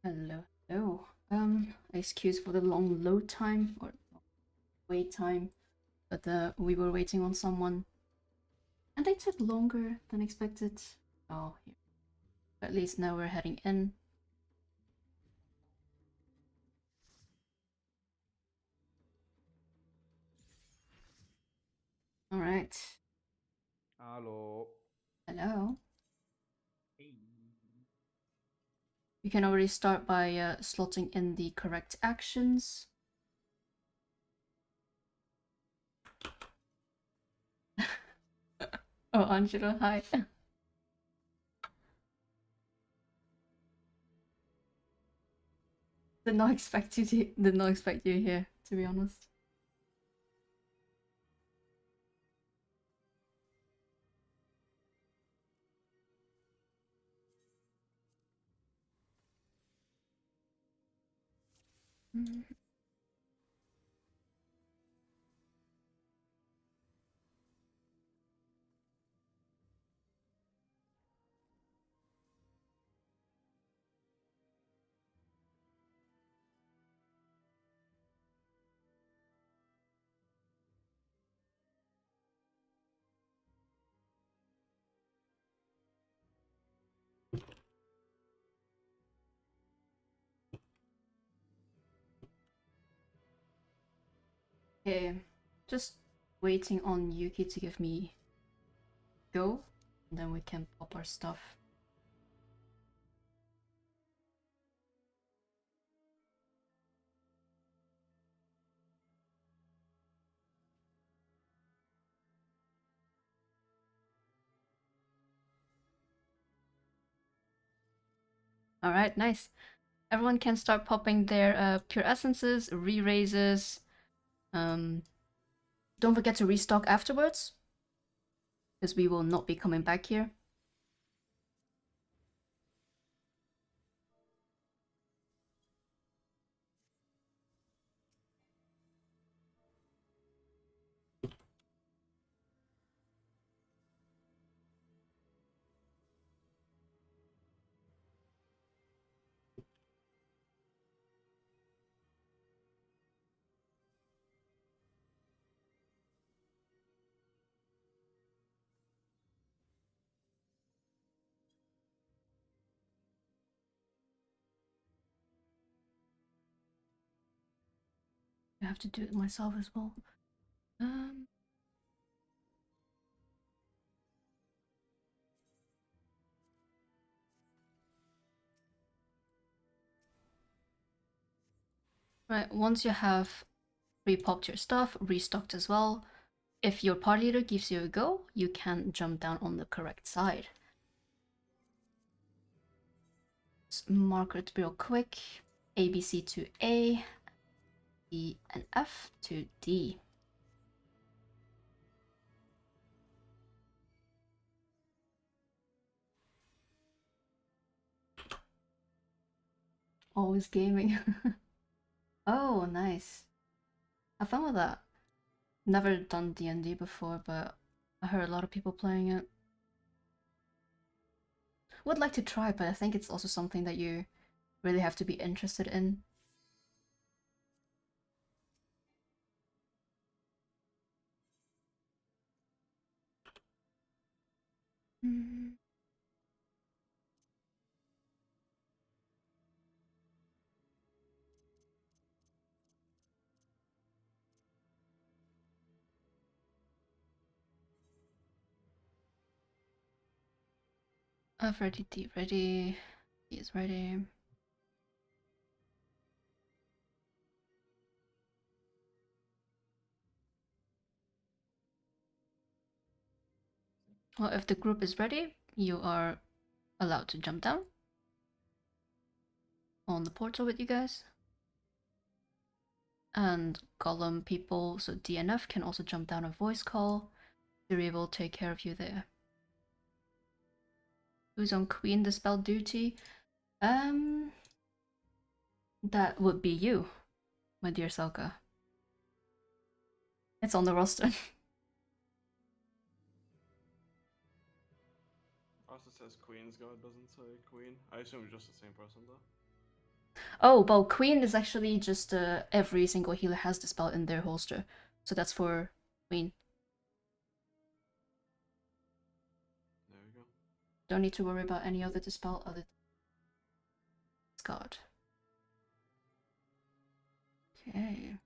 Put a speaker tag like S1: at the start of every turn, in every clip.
S1: Hello, hello. Excuse for the long load time or wait time, but we were waiting on someone, and they took longer than expected. Oh, here. But at least now we're heading in. All right.
S2: Hello.
S1: Hello.
S2: Hey.
S1: You can already start by slotting in the correct actions. Oh, Angela, hi. Did not expect you here, to be honest. Okay, just waiting on Yuki to give me go, and then we can pop our stuff. Alright, nice. Everyone can start popping their pure essences, re-raises. Don't forget to restock afterwards, because we will not be coming back here. I have to do it myself as well. Right, once you have re-popped your stuff, restocked as well, if your party leader gives you a go, you can jump down on the correct side. Let's mark it real quick. ABC to A, E and F to D. Always gaming. Oh, nice. Have fun with that. Never done D&D before, but I heard a lot of people playing it. Would like to try, but I think it's also something that you really have to be interested in. Mm. I've ready, D ready. D is ready. Well, if the group is ready, you are allowed to jump down on the portal with you guys. And Gollum people, so DNF can also jump down a voice call. Siri will take care of you there. Who's on Queen Dispel duty? That would be you, my dear Selka. It's on the roster.
S2: Also says Queen's God, doesn't say Queen. I assume it's just the same person though.
S1: Oh, well, Queen is actually just every single healer has the spell in their holster. So that's for Queen.
S3: There we go.
S1: Don't need to worry about any other dispel other than Guard. Okay.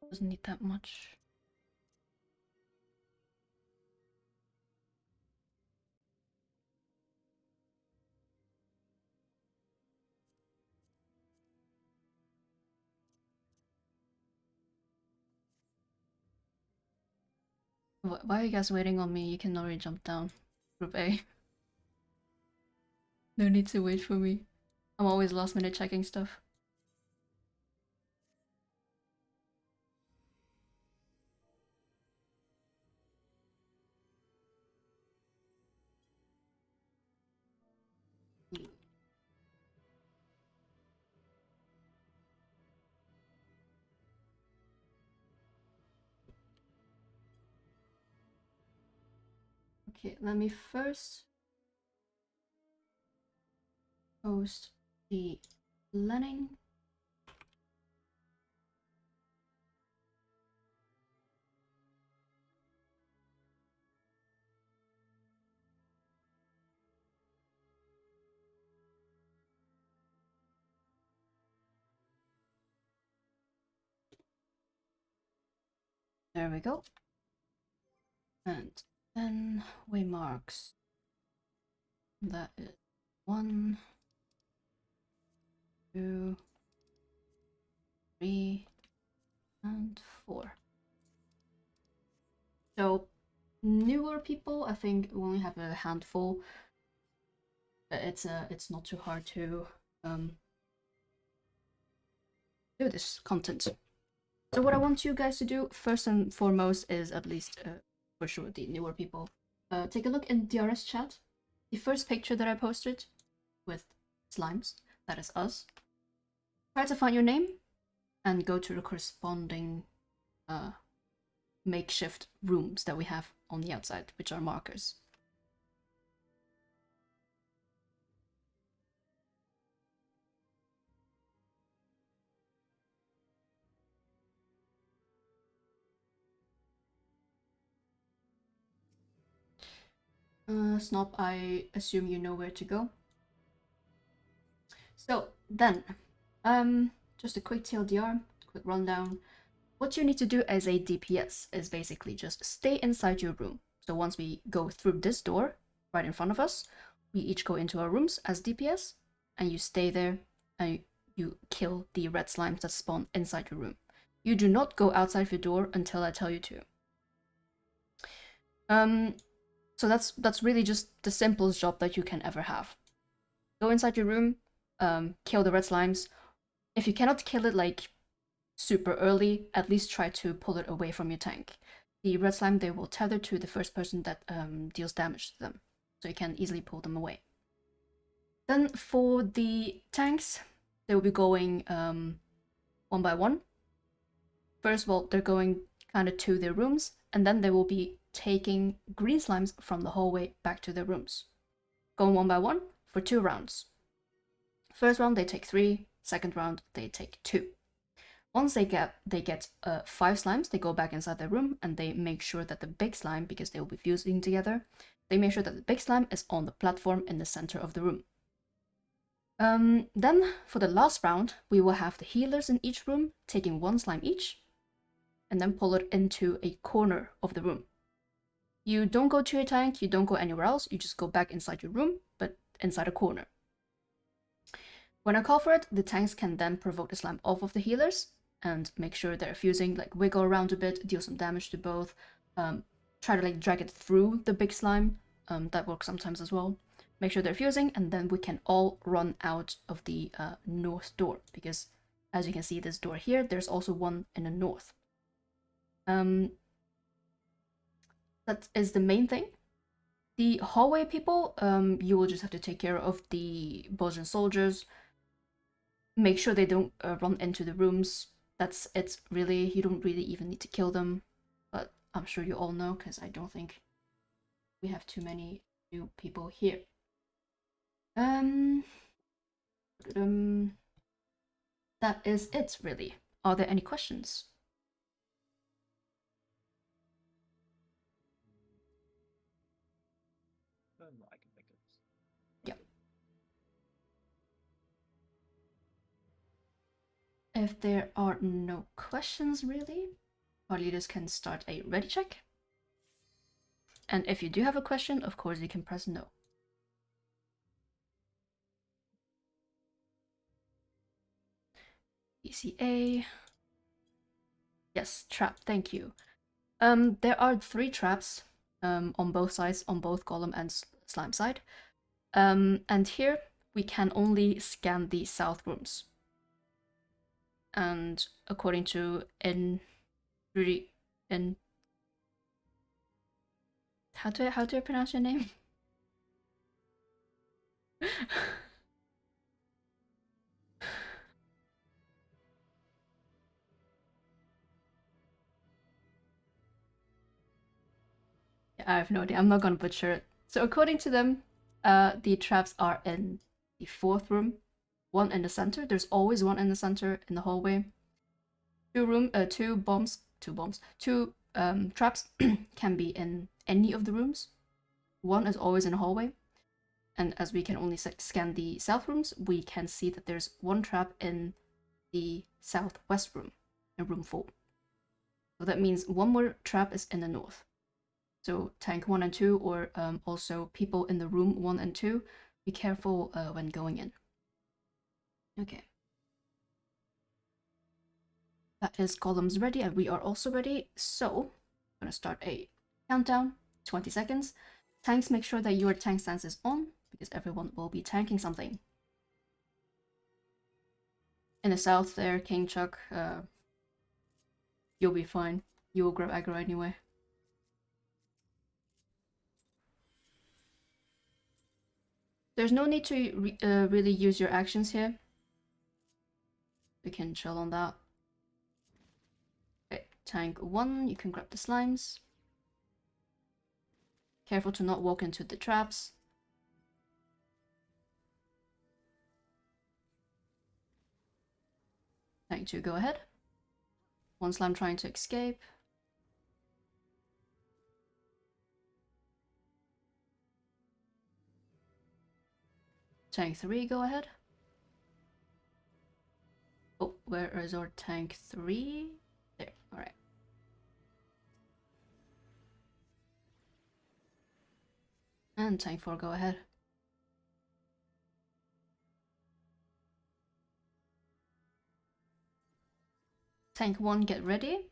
S1: Doesn't need that much. Why are you guys waiting on me? You can already jump down. Group A. No need to wait for me. I'm always last minute checking stuff. Okay, let me first post the planning. There we go. And then waymarks. That is 1, 2, 3, and 4. So newer people, I think we only have a handful. It's not too hard to do this content. So what I want you guys to do first and foremost is, at least for sure the newer people, take a look in DRS chat. The first picture that I posted with slimes, that is us. Try to find your name and go to the corresponding makeshift rooms that we have on the outside, which are markers. Snob, I assume you know where to go. So then, just a quick TLDR, quick rundown. What you need to do as a DPS is basically just stay inside your room. So once we go through this door right in front of us, we each go into our rooms as DPS, and you stay there and you kill the red slimes that spawn inside your room. You do not go outside your door until I tell you to. So that's really just the simplest job that you can ever have. Go inside your room, kill the red slimes. If you cannot kill it like super early, at least try to pull it away from your tank. The red slime, they will tether to the first person that deals damage to them, so you can easily pull them away. Then for the tanks, they will be going one by one. First of all, they're going kind of to their rooms, and then they will be taking green slimes from the hallway back to their rooms. Going one by one for 2 rounds. First round they take 3, second round they take 2. Once they get 5 slimes, they go back inside their room and they make sure that the big slime, because they will be fusing together, they make sure that the big slime is on the platform in the center of the room. Then for the last round, we will have the healers in each room taking 1 slime each, and then pull it into a corner of the room. You don't go to your tank, you don't go anywhere else, you just go back inside your room, but inside a corner. When I call for it, the tanks can then provoke the slime off of the healers and make sure they're fusing, like wiggle around a bit, deal some damage to both, try to like drag it through the big slime. That works sometimes as well. Make sure they're fusing, and then we can all run out of the north door, because as you can see, this door here, there's also one in the north. That is the main thing. The hallway people, you will just have to take care of the Belgian soldiers. Make sure they don't run into the rooms. That's it, really. You don't really even need to kill them, but I'm sure you all know, because I don't think we have too many new people here. That is it, really. Are there any questions?
S2: I can think of.
S1: Yeah. If there are no questions, really, our leaders can start a ready check. And if you do have a question, of course, you can press no. ECA. Yes, trap, thank you. There are 3 traps on both sides, on both golem and slime side. And here we can only scan the south rooms. And according to how do I pronounce your name? I have no idea. I'm not gonna butcher it. So according to them, the traps are in the 4th room, 1 in the center. There's always 1 in the center in the hallway. 2 traps can be in any of the rooms. 1 is always in the hallway. And as we can only scan the south rooms, we can see that there's 1 trap in the southwest room, in room 4. So that means 1 more trap is in the north. So tank 1 and 2, or also people in the room 1 and 2, be careful when going in. Okay. That is columns ready, and we are also ready. So I'm gonna start a countdown, 20 seconds. Tanks, make sure that your tank stance is on, because everyone will be tanking something. In the south there, King Chuck, you'll be fine. You will grab aggro anyway. There's no need to really use your actions here. We can chill on that. Okay, tank 1, you can grab the slimes. Careful to not walk into the traps. Tank 2, go ahead. 1 slime trying to escape. Tank 3, go ahead. Oh, where is our tank 3? There, alright. And tank 4, go ahead. Tank 1, get ready.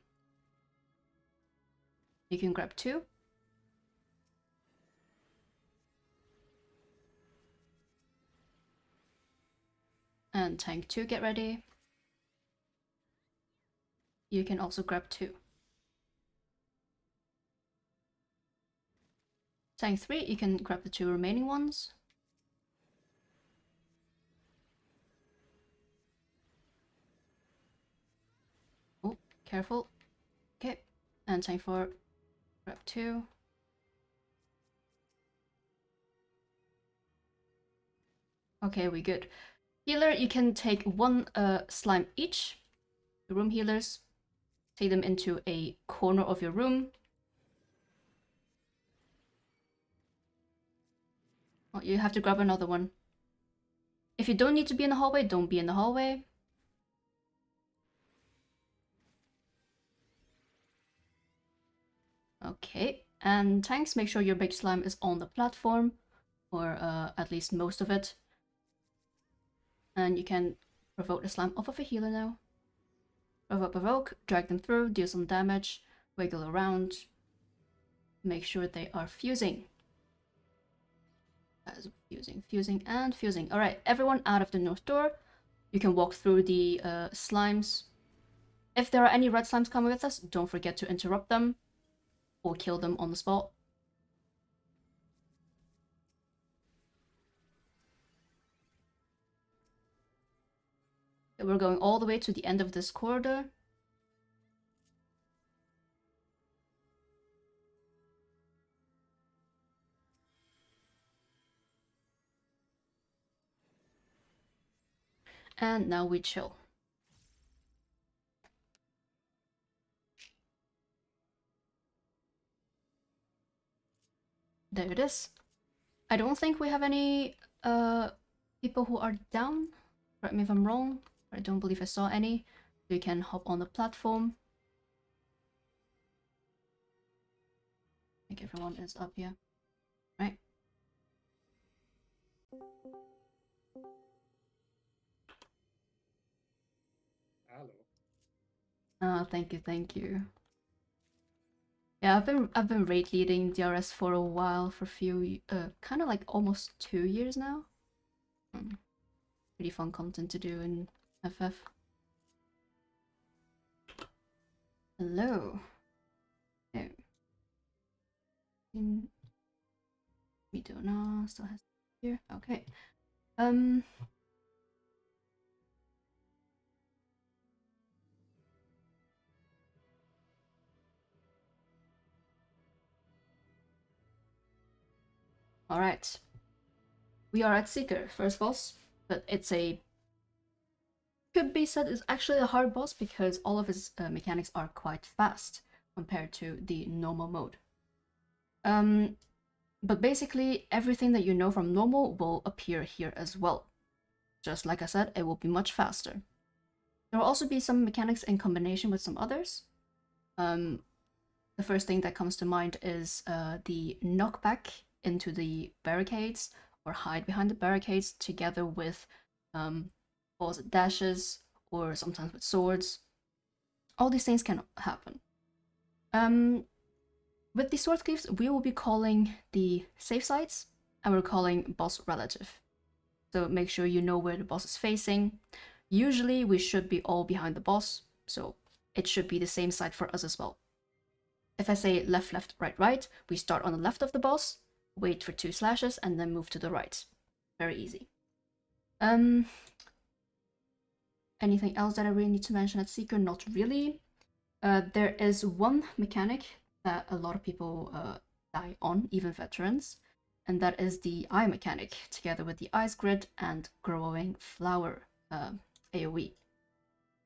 S1: You can grab 2. And tank 2, get ready. You can also grab 2. Tank 3, you can grab the 2 remaining ones. Oh, careful. Okay, and tank 4, grab 2. Okay, we good. Healer, you can take 1 slime each. The room healers, take them into a corner of your room. Oh, you have to grab another one. If you don't need to be in the hallway, don't be in the hallway. Okay, and tanks, make sure your big slime is on the platform, or at least most of it. And you can provoke the slime off of a healer now. Provoke, drag them through, deal some damage, wiggle around. make sure they are fusing. As fusing, and fusing. All right, everyone out of the north door. You can walk through the slimes. If there are any red slimes coming with us, don't forget to interrupt them or kill them on the spot. We're going all the way to the end of this corridor. And now we chill. There it is. I don't think we have any people who are down. Correct me if I'm wrong. I don't believe I saw any. You can hop on the platform. I think everyone is up here. Right.
S2: Hello.
S1: Thank you, thank you. Yeah, I've been raid leading DRS for a while, for a few kind of like almost 2 years now. Pretty fun content to do in FF. Hello. Oh. We don't know, still has here. Okay. All right. We are at Seeker, first boss, but it's a could be said is actually a hard boss because all of his mechanics are quite fast compared to the normal mode. But basically everything that you know from normal will appear here as well. Just like I said, it will be much faster. There will also be some mechanics in combination with some others. The first thing that comes to mind is the knockback into the barricades or hide behind the barricades together with boss dashes or sometimes with swords. All these things can happen. With the sword cleaves, we will be calling the safe sites and we're calling boss relative. So make sure you know where the boss is facing. Usually we should be all behind the boss, so it should be the same side for us as well. If I say left, left, right, right, we start on the left of the boss, wait for 2 slashes, and then move to the right. Very easy. Anything else that I really need to mention at Seeker? Not really. There is one mechanic that a lot of people die on, even veterans, and that is the eye mechanic, together with the ice grid and growing flower AoE.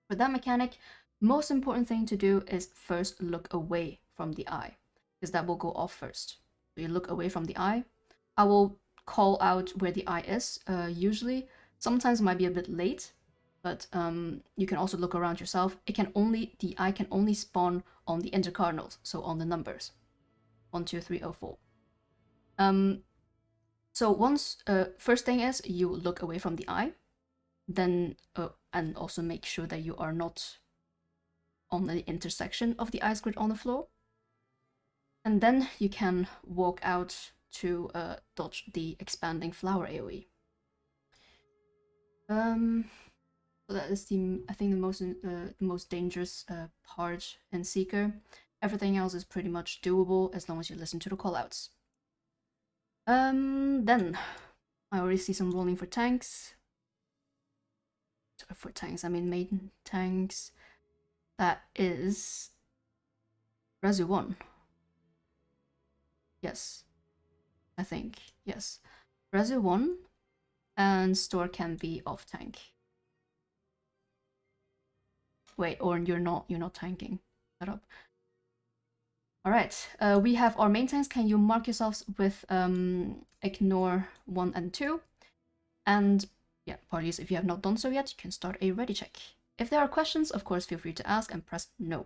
S1: For that mechanic, most important thing to do is first look away from the eye, because that will go off first. So you look away from the eye. I will call out where the eye is, usually. Sometimes it might be a bit late, but you can also look around yourself. The eye can only spawn on the intercardinals, so on the numbers 1, 2, 3, 0, 4. So once first thing is you look away from the eye, then and also make sure that you are not on the intersection of the ice grid on the floor, and then you can walk out to dodge the expanding flower AoE. So that is I think the most dangerous part in Seeker. Everything else is pretty much doable as long as you listen to the callouts. Then I already see some rolling for tanks. For tanks, I mean main tanks. That is Resu 1. Yes, I think yes. Resu 1 and Store can be off tank. Wait, or you're not tanking. Shut up. All right, we have our main tanks. Can you mark yourselves with ignore 1 and 2? And yeah, apologies if you have not done so yet, you can start a ready check. If there are questions, of course, feel free to ask and press no.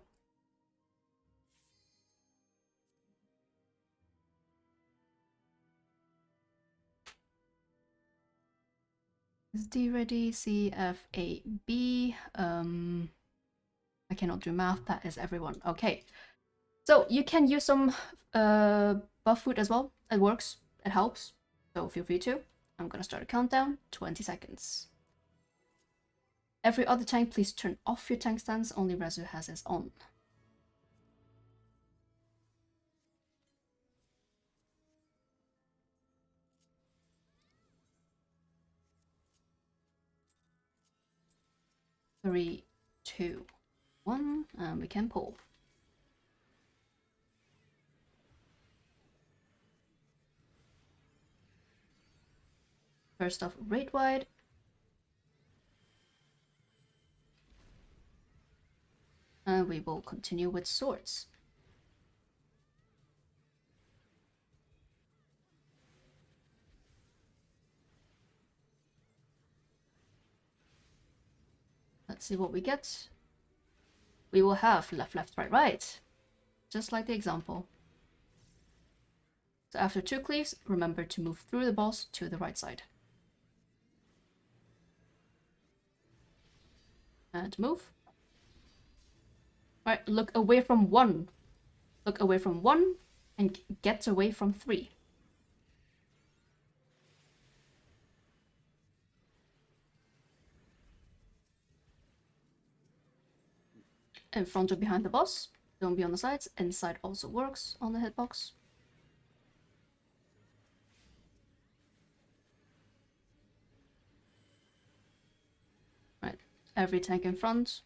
S1: Is D ready? C, F, A, B. I cannot do math, that is everyone. Okay. So you can use some buff food as well. It works. It helps. So feel free to. I'm gonna start a countdown. 20 seconds. Every other tank, please turn off your tank stance. Only Rezu has his on. Three, two, one, and we can pull. First off, raid wide. And we will continue with swords. Let's see what we get. We will have left, left, right, right. Just like the example. So after 2 cleaves, remember to move through the boss to the right side. And move. Alright, look away from 1. Look away from 1 and get away from 3. In front or behind the boss. Don't be on the sides. Inside also works on the hitbox. Right, every tank in front.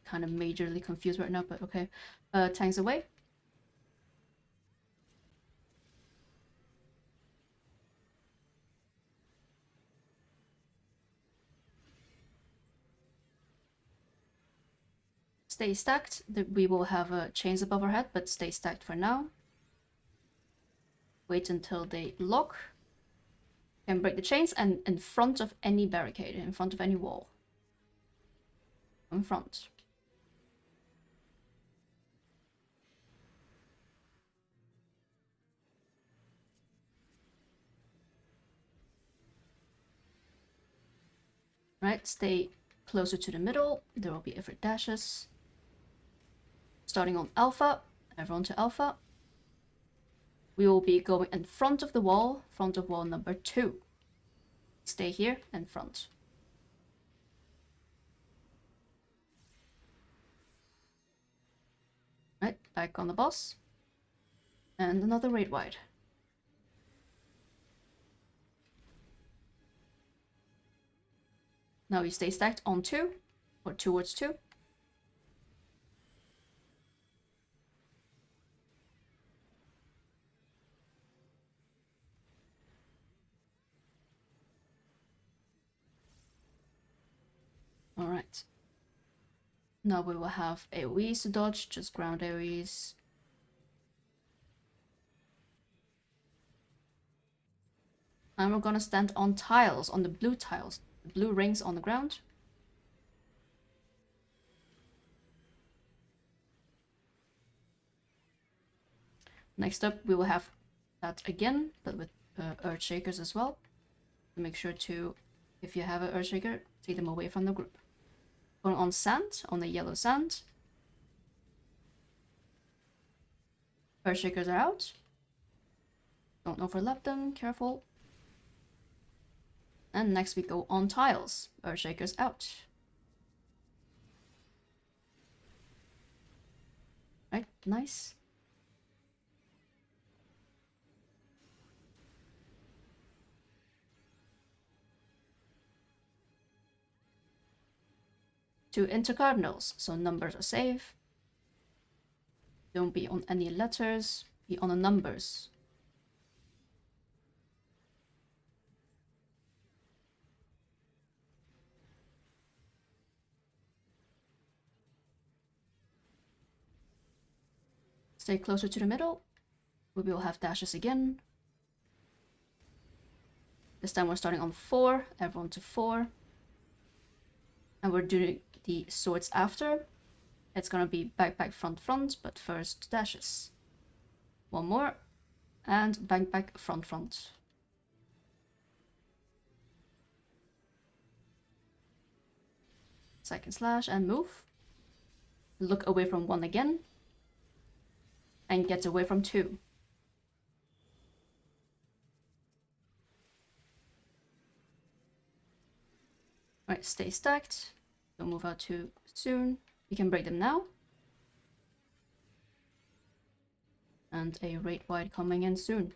S1: Kind of majorly confused right now, but okay. Tanks away. Stay stacked. We will have chains above our head, but stay stacked for now. Wait until they lock. Can break the chains and in front of any barricade, in front of any wall. In front. Right, stay closer to the middle. There will be every dashes. Starting on alpha, everyone to alpha. We will be going in front of the wall, front of wall number 2. Stay here in front. Right, back on the boss. And another raid wide. Now you stay stacked on 2, or towards 2. Alright. Now we will have AoEs to dodge, just ground AoEs. And we're gonna stand on tiles, on the blue tiles, the blue rings on the ground. Next up, we will have that again, but with Earth Shakers as well. Make sure to, if you have an Earth Shaker, take them away from the group. Going on sand, on the yellow sand. Earth Shakers are out. Don't overlap them, careful. And next we go on tiles. Earth Shakers out. Right, nice. Two intercardinals, so numbers are safe. Don't be on any letters, be on the numbers. Stay closer to the middle. We will have dashes again. This time we're starting on 4, everyone to 4. And we're doing the swords after. It's gonna be back, back, front, front, but first dashes. One more, and back, back, front, front. Second slash and move. look away from 1 again, and get away from 2. Alright, stay stacked. Don't move out too soon. We can break them now. And a rate wide coming in soon.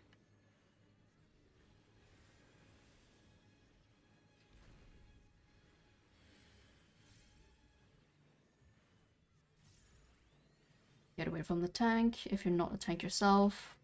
S1: Get away from the tank if you're not a tank yourself.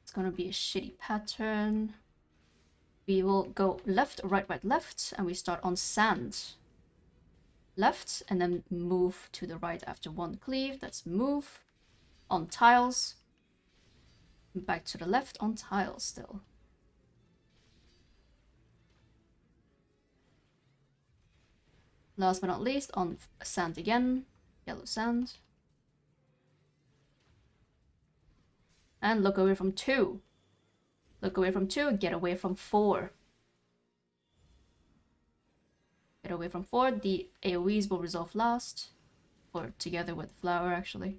S1: It's gonna be a shitty pattern. We will go left, right, right, left, and we start on sand. Left, and then move to the right after 1 cleave. That's move. On tiles. Back to the left on tiles still. Last but not least, on sand again. Yellow sand. And look away from 2. Look away from 2, get away from 4. Get away from 4. The AoEs will resolve last. Or together with the flower, actually.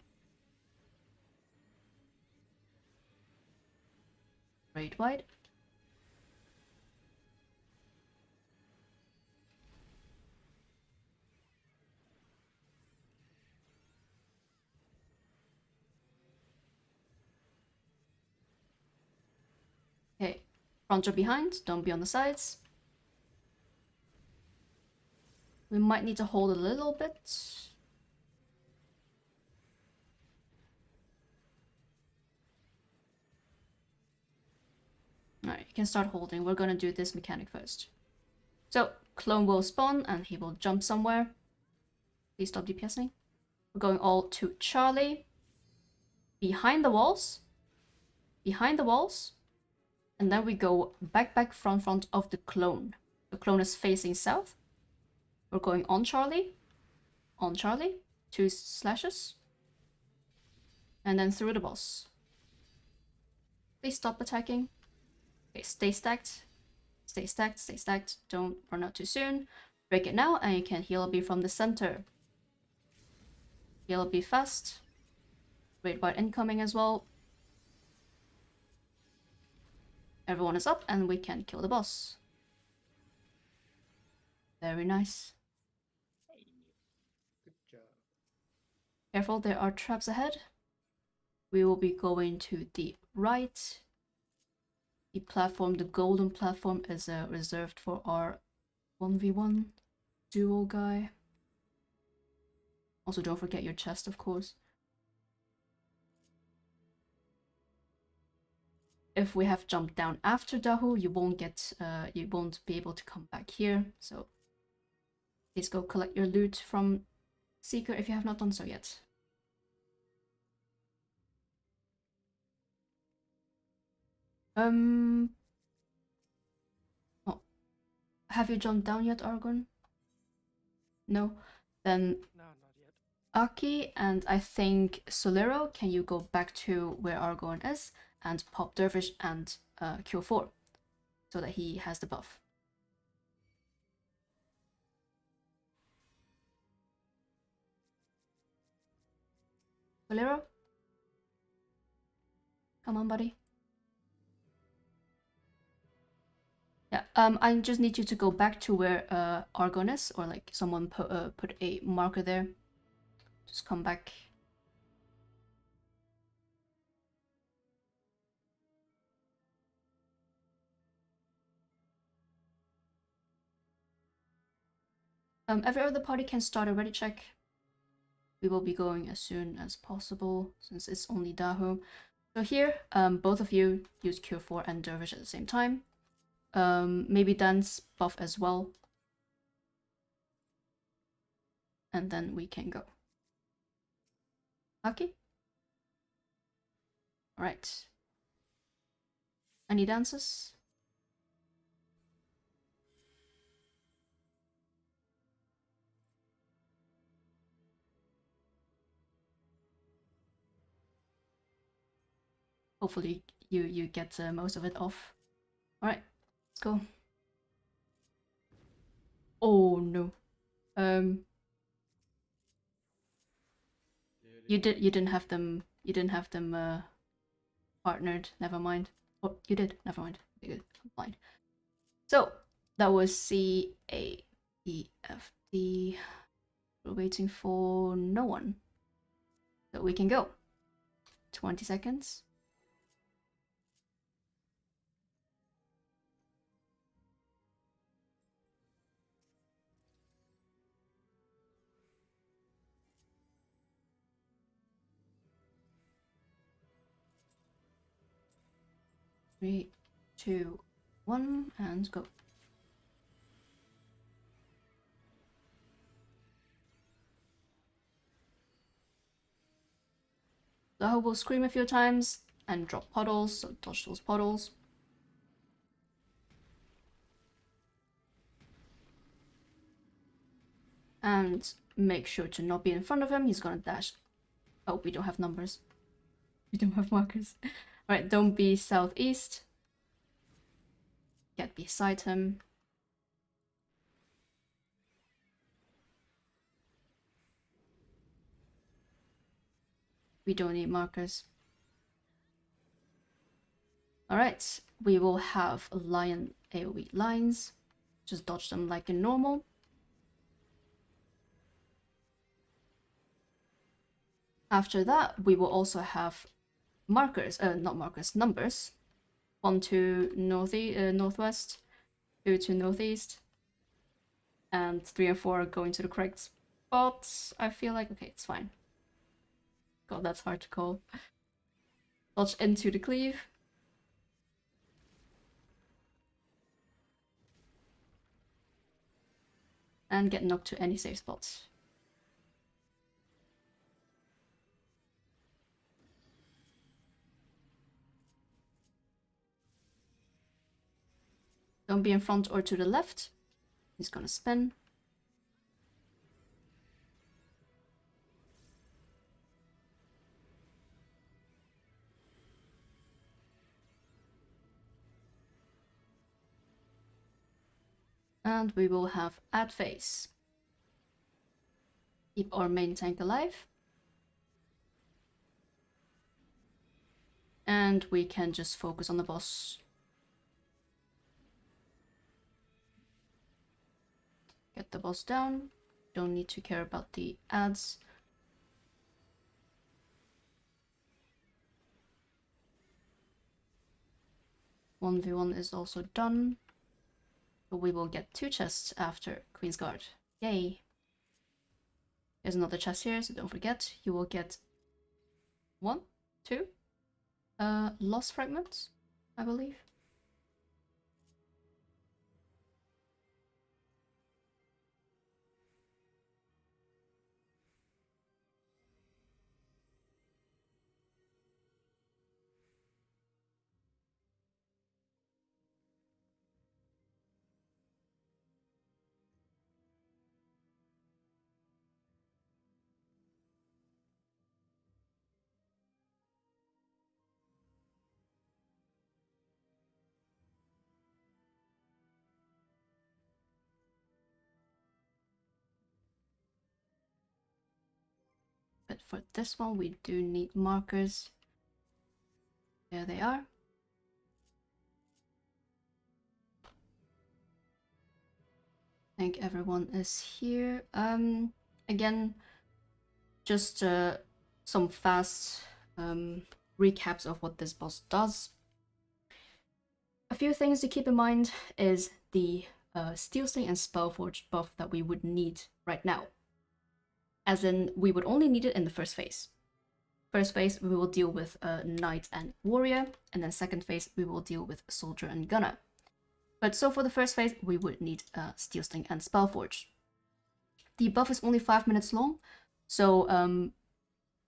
S1: Raid wide. Okay, front or behind, don't be on the sides. We might need to hold a little bit. Alright, you can start holding. We're gonna do this mechanic first. So, clone will spawn and he will jump somewhere. Please stop DPSing. We're going all to Charlie. Behind the walls. Behind the walls. And then we go back, front of the clone. The clone is facing south. We're going on Charlie. On Charlie. 2 slashes. And then through the boss. Please stop attacking. Okay, stay stacked. Stay stacked, stay stacked. Don't run out too soon. Break it now, and you can heal B from the center. Heal B fast. Raid wide incoming as well. Everyone is up, and we can kill the boss. Very nice.
S2: Hey, good job.
S1: Careful, there are traps ahead. We will be going to the right. The platform, the golden platform, is reserved for our 1v1 duel guy. Also, don't forget your chest, of course. If we have jumped down after Dahu, you won't be able to come back here. So please go collect your loot from Seeker if you have not done so yet. Oh, have you jumped down yet, Argon? No? Then
S2: No, not yet.
S1: Aki and I think Solero, can you go back to where Argon is and pop Dervish and Q4 so that he has the buff? Solero? Come on, buddy. Yeah, I just need you to go back to where Argon is, or like someone put a marker there. Just come back. Every other party can start a ready check. We will be going as soon as possible since it's only Dahu. So here, both of you use Q4 and Dervish at the same time. Maybe Dan's buff as well. And then we can go. Aki? Alright. Any dances? hopefully you get most of it off. All right, let's go. Oh no. You didn't have them partnered. Never mind. Oh, you did. Never mind. Okay, good. I'm blind. So that was C A E F D. We're waiting for no one. So we can go. 20 seconds. Three, two, one, and go. The hoe will scream a few times and drop puddles, so dodge those puddles. And make sure to not be in front of him. He's gonna dash. Oh, we don't have numbers. We don't have markers. Alright, don't be southeast. Get beside him. We don't need markers. Alright, we will have lion AoE lines. Just dodge them like in normal. After that, we will also have markers, not markers, numbers. 1 to northwest, 2 to northeast, and 3 and 4 are going to the correct spots. I feel like, okay, it's fine. God, that's hard to call. Dodge into the cleave. And get knocked to any safe spots. Don't be in front or to the left. He's gonna spin. And we will have add phase. Keep our main tank alive. And we can just focus on the boss. Get the boss down. Don't need to care about the ads. One v1 is also done. But we will get 2 chests after Queen's Guard. Yay! There's another chest here, so don't forget. You will get 1, 2 lost fragments, I believe. But for this one, we do need markers. There they are. I think everyone is here. Again, just some fast recaps of what this boss does. A few things to keep in mind is the Steel Sting and Spellforge buff that we would need right now. As in, we would only need it in the first phase. First phase, we will deal with Knight and Warrior, and then second phase, we will deal with Soldier and Gunner. But so for the first phase, we would need Steel Sting and Spellforge. The buff is only 5 minutes long, so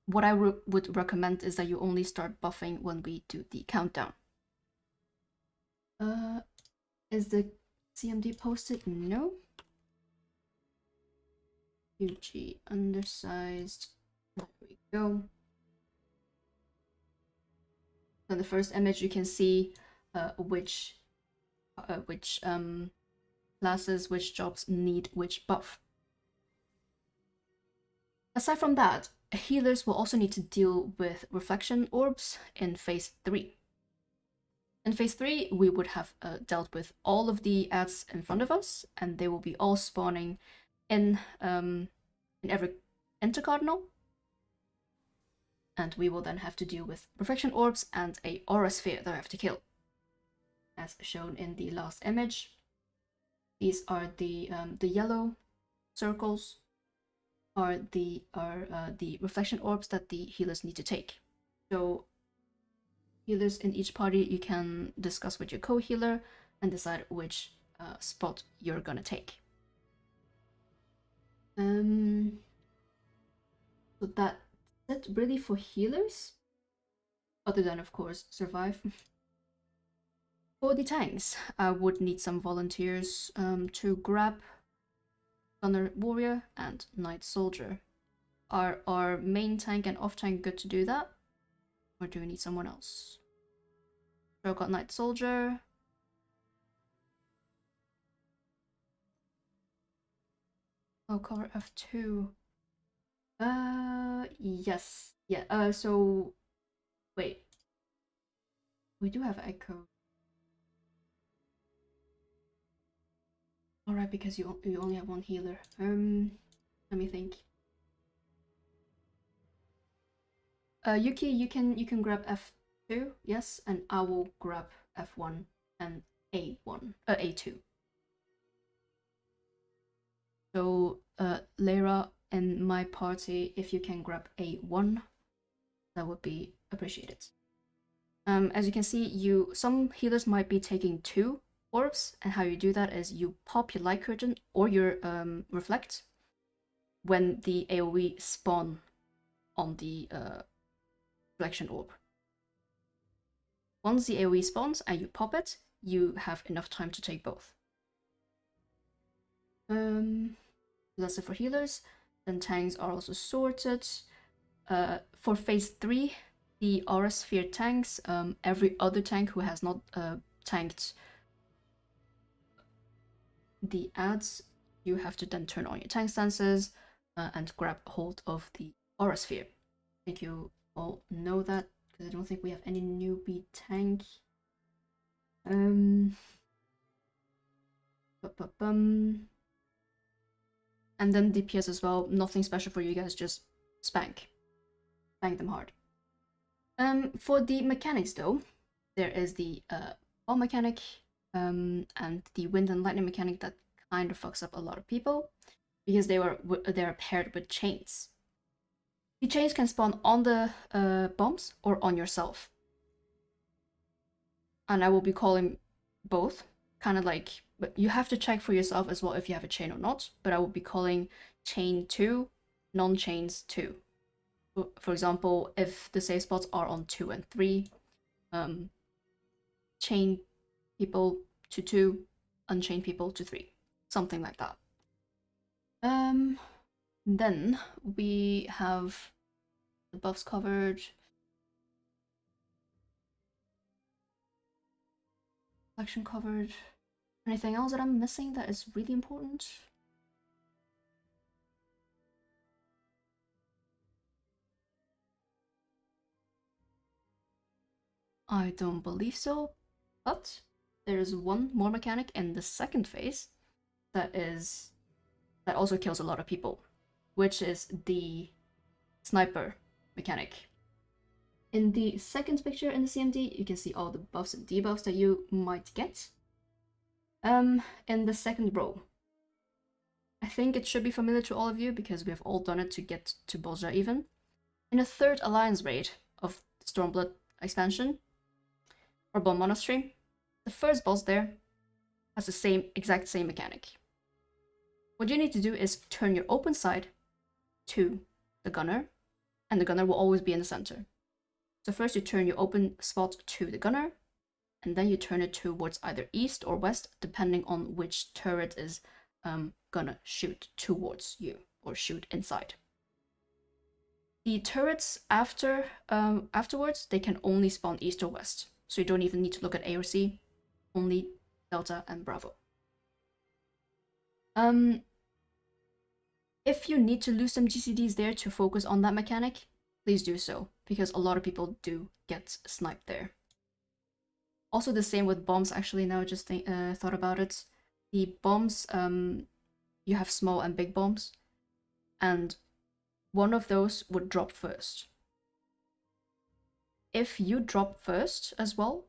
S1: what I would recommend is that you only start buffing when we do the countdown. Is the CMD posted? No. UG undersized. There we go. In the first image, you can see which classes, which jobs need which buff. Aside from that, healers will also need to deal with reflection orbs in phase 3. In phase 3, we would have dealt with all of the ads in front of us, and they will be all spawning in every intercardinal. And we will then have to deal with reflection orbs and a aura sphere that I have to kill. As shown in the last image, these are the yellow circles are the reflection orbs that the healers need to take. So healers in each party, you can discuss with your co-healer and decide which spot you're gonna take. So that's it really for healers, other than of course survive. For the tanks, I would need some volunteers to grab Gunner Warrior and Knight Soldier. Are our main tank and off tank good to do that? Or do we need someone else? So I've got Knight Soldier. Oh, cover F2. Yes. Yeah, so wait. We do have Echo. Alright, because you only have one healer. Let me think. Yuki, you can grab F2, yes, and I will grab F1 and A2. So Lyra and my party, if you can grab A1, that would be appreciated. As you can see, some healers might be taking 2 orbs, and how you do that is you pop your light curtain or your reflect when the AoE spawn on the reflection orb. Once the AoE spawns and you pop it, you have enough time to take both. That's it for healers. Then tanks are also sorted. For phase 3, the aura sphere tanks, every other tank who has not tanked the ads, you have to then turn on your tank stances and grab hold of the aura sphere. I think you all know that, because I don't think we have any newbie tank. And then DPS as well, nothing special for you guys, just spank them hard. For the mechanics though, there is the ball mechanic and the wind and lightning mechanic that kind of fucks up a lot of people, because they're paired with chains. The chains can spawn on the bombs or on yourself. And I will be calling both, kind of like, but you have to check for yourself as well if you have a chain or not, but I will be calling chain 2, non-chains 2. For example, if the safe spots are on 2 and 3, chain people to 2, unchain people to 3. Something like that. Then we have the buffs covered. Selection covered. Anything else that I'm missing that is really important? I don't believe so, but there is one more mechanic in the second phase that also kills a lot of people, which is the sniper mechanic. In the second picture in the CMD, you can see all the buffs and debuffs that you might get. In the second row, I think it should be familiar to all of you because we have all done it to get to Bolja even. In the third alliance raid of Stormblood expansion, or Bone Monastery, the first boss there has the exact same mechanic. What you need to do is turn your open side to the gunner, and the gunner will always be in the center. So first you turn your open spot to the gunner, and then you turn it towards either east or west, depending on which turret is gonna shoot towards you or shoot inside. The turrets afterwards, they can only spawn east or west. So you don't even need to look at A or C, only Delta and Bravo. If you need to lose some GCDs there to focus on that mechanic, please do so, because a lot of people do get sniped there. Also the same with bombs, actually, now I just thought about it. The bombs, you have small and big bombs, and one of those would drop first. If you drop first as well,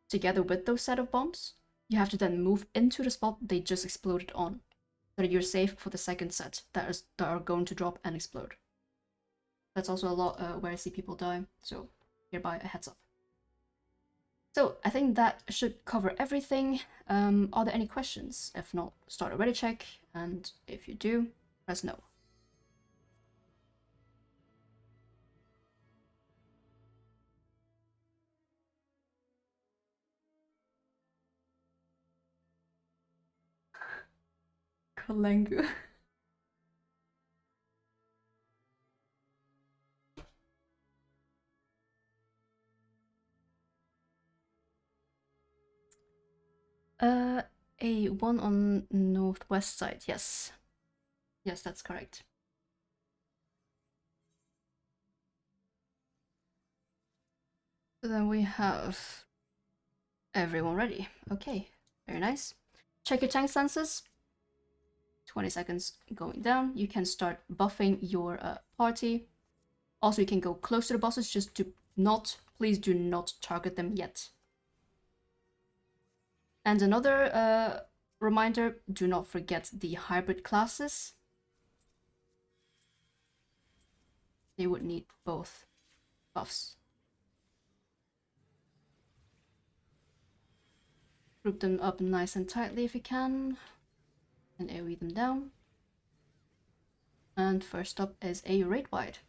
S1: together with those set of bombs, you have to then move into the spot they just exploded on, so that you're safe for the second set that are going to drop and explode. That's also a lot where I see people die, so hereby a heads up. So I think that should cover everything. Are there any questions? If not, start a ready check, and if you do, press no. Kalengu. A one on northwest side, yes. Yes, that's correct. So then we have everyone ready. Okay, very nice. Check your tank stances. 20 seconds going down. You can start buffing your party. Also, you can go close to the bosses, just do not, please do not target them yet. And another reminder, do not forget the hybrid classes. They would need both buffs. Group them up nice and tightly if you can, and AoE them down. And first up is a raid wide.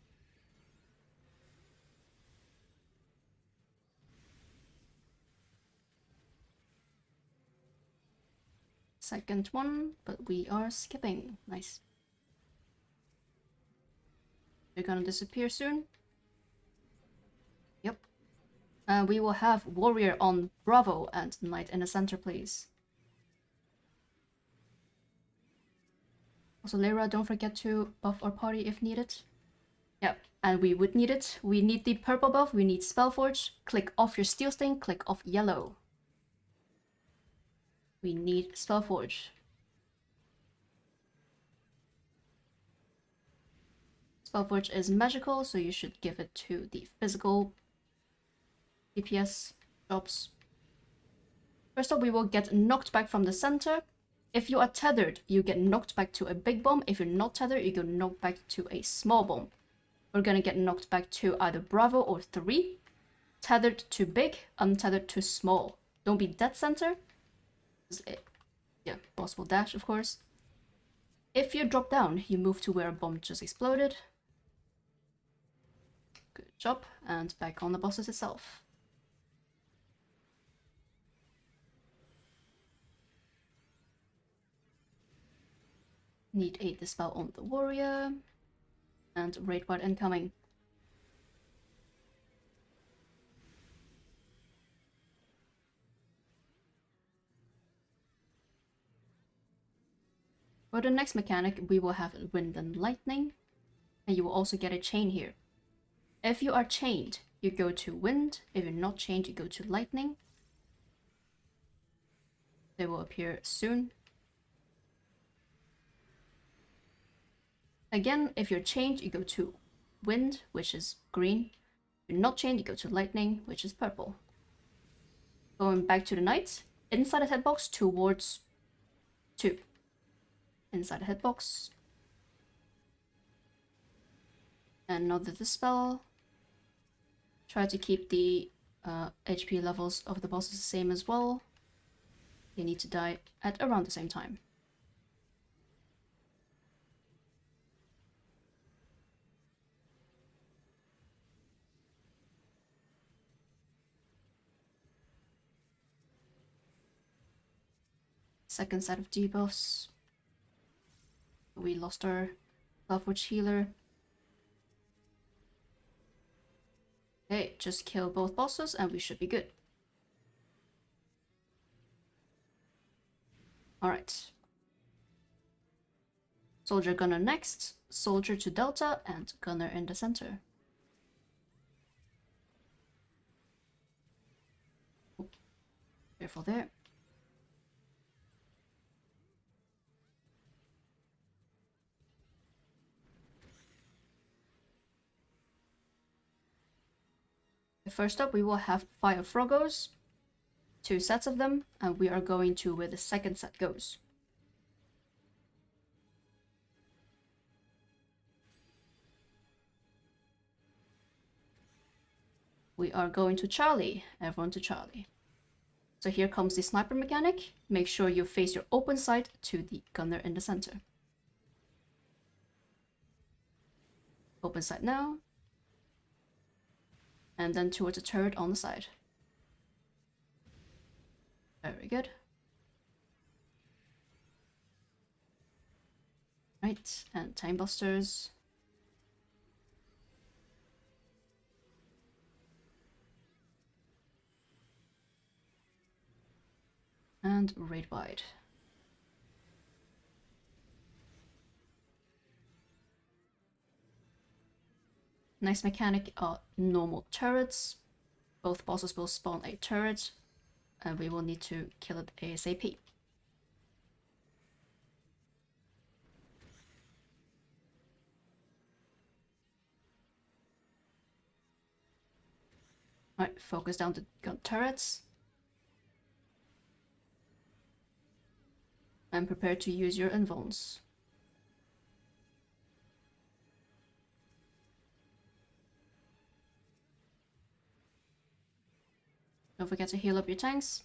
S1: Second one, but we are skipping. Nice. They're gonna disappear soon. Yep. We will have Warrior on Bravo and Knight in the center, please. Also, Lyra, don't forget to buff our party if needed. Yep, and we would need it. We need the purple buff, we need Spellforge. Click off your Steel Stain, click off yellow. We need Spellforge. Spellforge is magical, so you should give it to the physical DPS jobs. First up, we will get knocked back from the center. If you are tethered, you get knocked back to a big bomb. If you're not tethered, you get knocked back to a small bomb. We're gonna get knocked back to either Bravo or 3. Tethered to big, untethered to small. Don't be dead center. Yeah, boss will dash, of course. If you drop down, you move to where a bomb just exploded. Good job, and back on the bosses itself. Need a dispel on the warrior, and raid wide incoming. For the next mechanic, we will have wind and lightning, and you will also get a chain here. If you are chained, you go to wind. If you're not chained, you go to lightning. They will appear soon. Again, if you're chained, you go to wind, which is green. If you're not chained, you go to lightning, which is purple. Going back to the knight, inside the headbox towards 2. Inside the headbox. Another dispel. Try to keep the HP levels of the bosses the same as well. They need to die at around the same time. Second set of debuffs. We lost our Spellforge healer. Okay, just kill both bosses and we should be good. Alright. Soldier gunner next, soldier to delta, and gunner in the center. Oh, careful there. First up, we will have Fire Froggos, 2 sets of them, and we are going to where the second set goes. We are going to Charlie, everyone to Charlie. So here comes the sniper mechanic. Make sure you face your open sight to the gunner in the center. Open sight now. And then towards the turret on the side. Very good. Right, and time busters. And raid wide. Next mechanic are normal turrets. Both bosses will spawn a turret, and we will need to kill it ASAP. Alright, focus down the gun turrets. And prepare to use your invulns. Don't forget to heal up your tanks.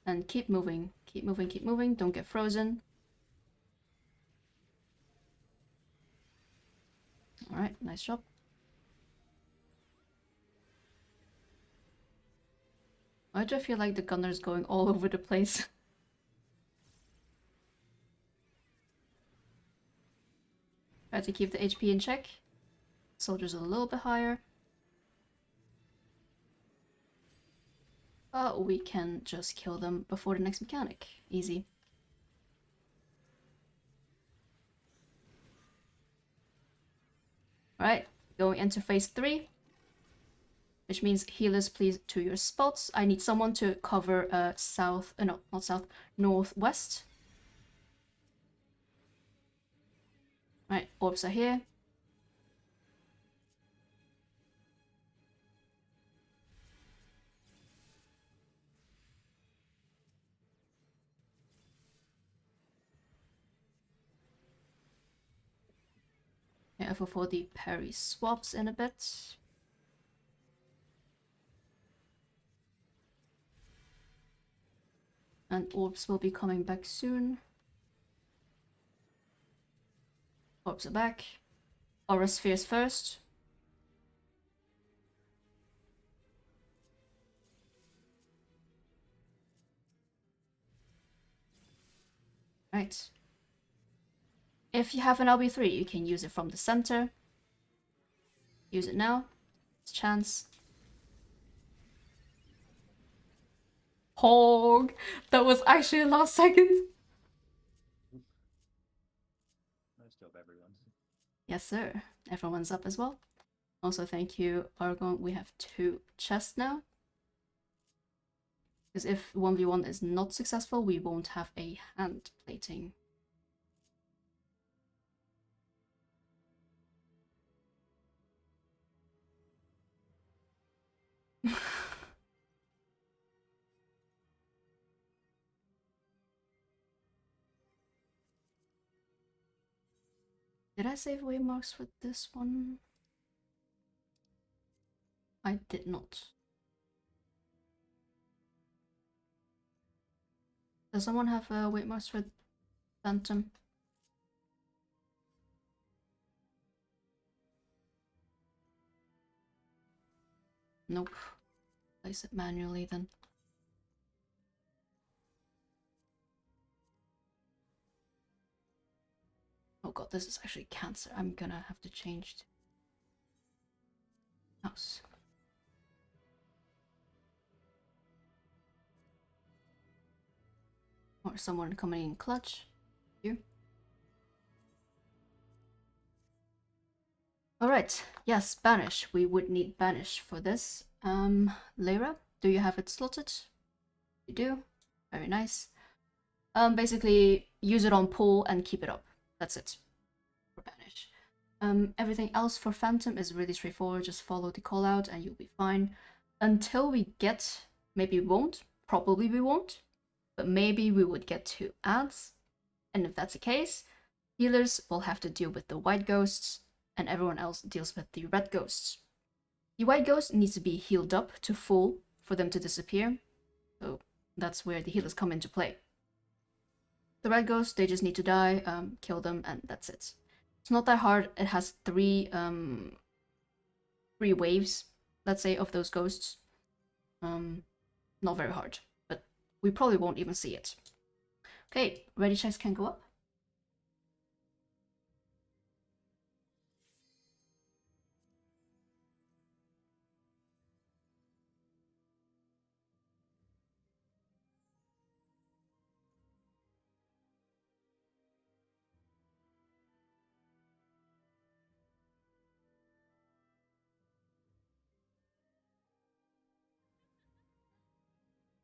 S1: And keep moving, keep moving, keep moving, don't get frozen. Alright, nice job. Why do I feel like the gunner is going all over the place? Try to keep the HP in check. Soldiers a little bit higher. But we can just kill them before the next mechanic. Easy. Alright, going into phase 3. Which means healers please to your spots. I need someone to cover south, no, not south, northwest. Right, orbs are here. Careful for the parry swaps in a bit. And orbs will be coming back soon. Orbs are back. Aura spheres first. Right. If you have an LB3, you can use it from the center. Use it now. It's a chance. Hog! That was actually last second.
S2: Nice job, everyone.
S1: Yes, sir. Everyone's up as well. Also, thank you, Argon. We have 2 chests now. Because if 1v1 is not successful, we won't have a hand plating. Did I save waymarks for this one? I did not. Does someone have waymarks for Phantom? Nope. Place it manually then. god, this is actually Cancer. I'm gonna have to change house. Or someone coming in clutch. You. Alright, yes, Banish. We would need Banish for this. Lyra, do you have it slotted? You do. Very nice. Basically, use it on pull and keep it up. That's it for Banish. Everything else for Phantom is really straightforward. Just follow the call out and you'll be fine. Until we get, maybe we won't, probably we won't, but maybe we would get 2 ads. And if that's the case, healers will have to deal with the white ghosts and everyone else deals with the red ghosts. The white ghost needs to be healed up to full for them to disappear. So that's where the healers come into play. The red ghosts, they just need to die, kill them, and that's it. It's not that hard. It has 3 waves, let's say, of those ghosts. Not very hard, but we probably won't even see it. Okay, ready checks can go up.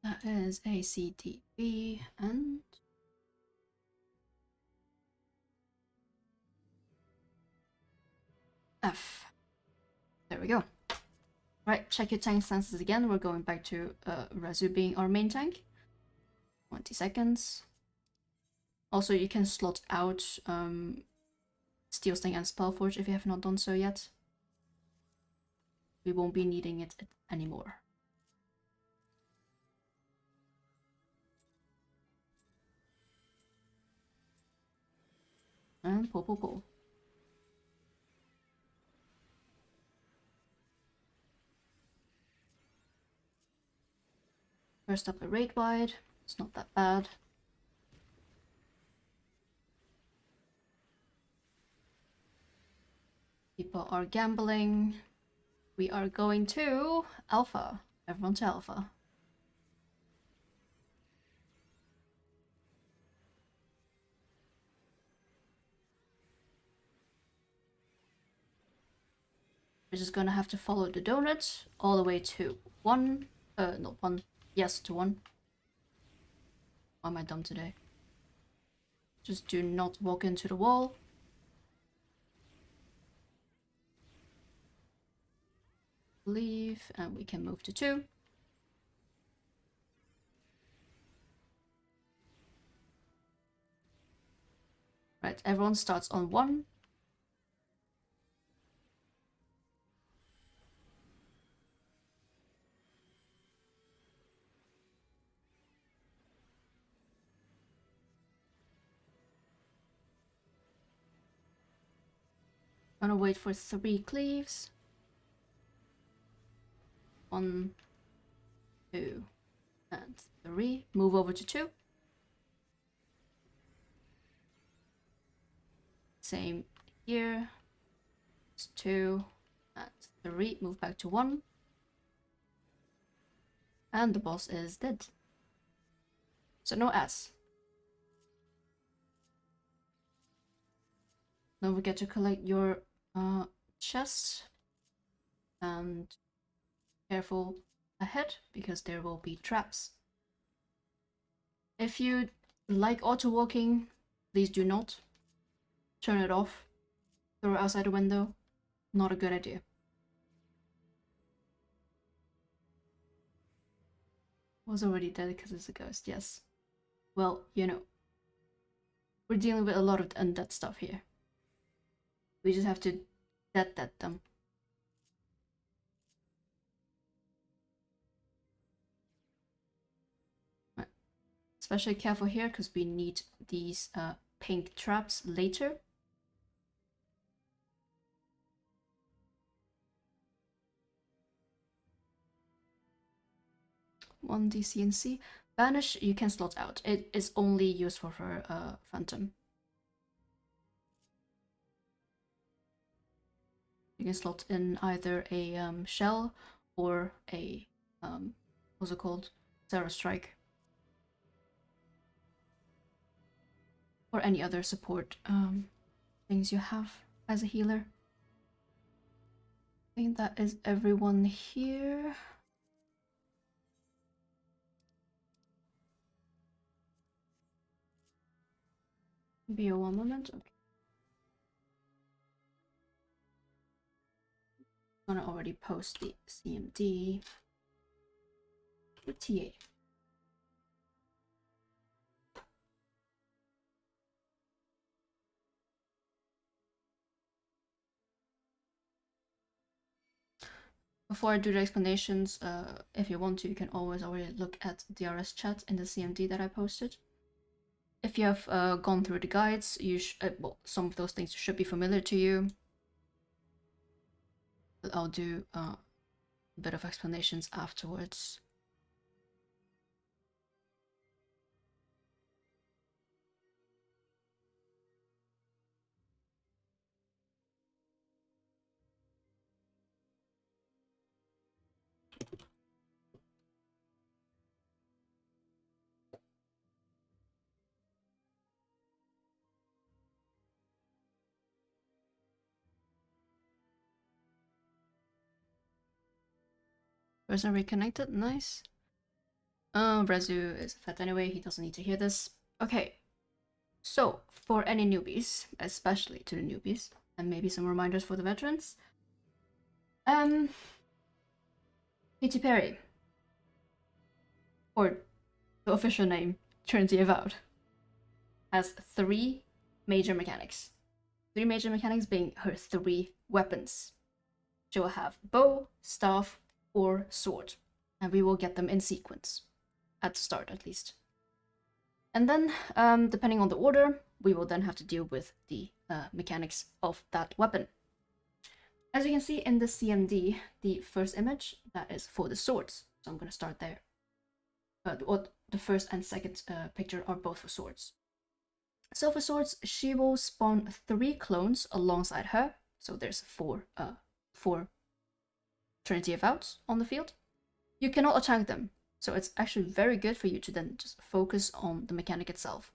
S1: That is A, C, D, B, and F. There we go. Right, check your tank stances again. We're going back to Razu being our main tank. 20 seconds. Also, you can slot out Steel Sting and Spellforge if you have not done so yet. We won't be needing it anymore. And pull. First up a raid wide. It's not that bad. People are gambling. We are going to Alpha. Everyone to Alpha. We're just gonna have to follow the donut all the way to 1. Not 1. Yes, to 1. Why am I dumb today? Just do not walk into the wall. Leave, and we can move to 2. Right, everyone starts on 1. Gonna wait for 3 cleaves. 1, 2, and 3. Move over to 2. Same here. It's 2 and 3. Move back to 1. And the boss is dead. So no S. Don't forget to collect your chest. And careful ahead, because there will be traps. If you like auto walking, please do not. Turn it off. Throw it outside the window. Not a good idea. Was already dead because it's a ghost, yes. Well, you know. We're dealing with a lot of undead stuff here. We just have to dead them. Right. Especially careful here because we need these pink traps later. One DCNC. Banish you can slot out. It is only useful for Phantom. You can slot in either a shell or a what's it called? Zero Strike. Or any other support things you have as a healer. I think that is everyone here. Be one moment. Okay. I'm gonna already post the CMD for TA. Before I do the explanations, if you want to, you can always already look at DRS chat in the CMD that I posted. If you have gone through the guides, you well, some of those things should be familiar to you. But I'll do a bit of explanations afterwards. Person reconnected, nice. Rezu is fed anyway, he doesn't need to hear this. Okay, so for any newbies, especially to the newbies, and maybe some reminders for the veterans. Katy Perry, or the official name, Trinity Avowed, has 3 major mechanics. 3 major mechanics being her 3 weapons. She will have bow, staff, or sword, and we will get them in sequence, at the start at least. And then, depending on the order, we will then have to deal with the mechanics of that weapon. As you can see in the CMD, the first image, that is for the swords, so I'm going to start there. The first and second picture are both for swords. So for swords, she will spawn 3 clones alongside her, so there's 4 Trinity Avoweds on the field. You cannot attack them, so it's actually very good for you to then just focus on the mechanic itself.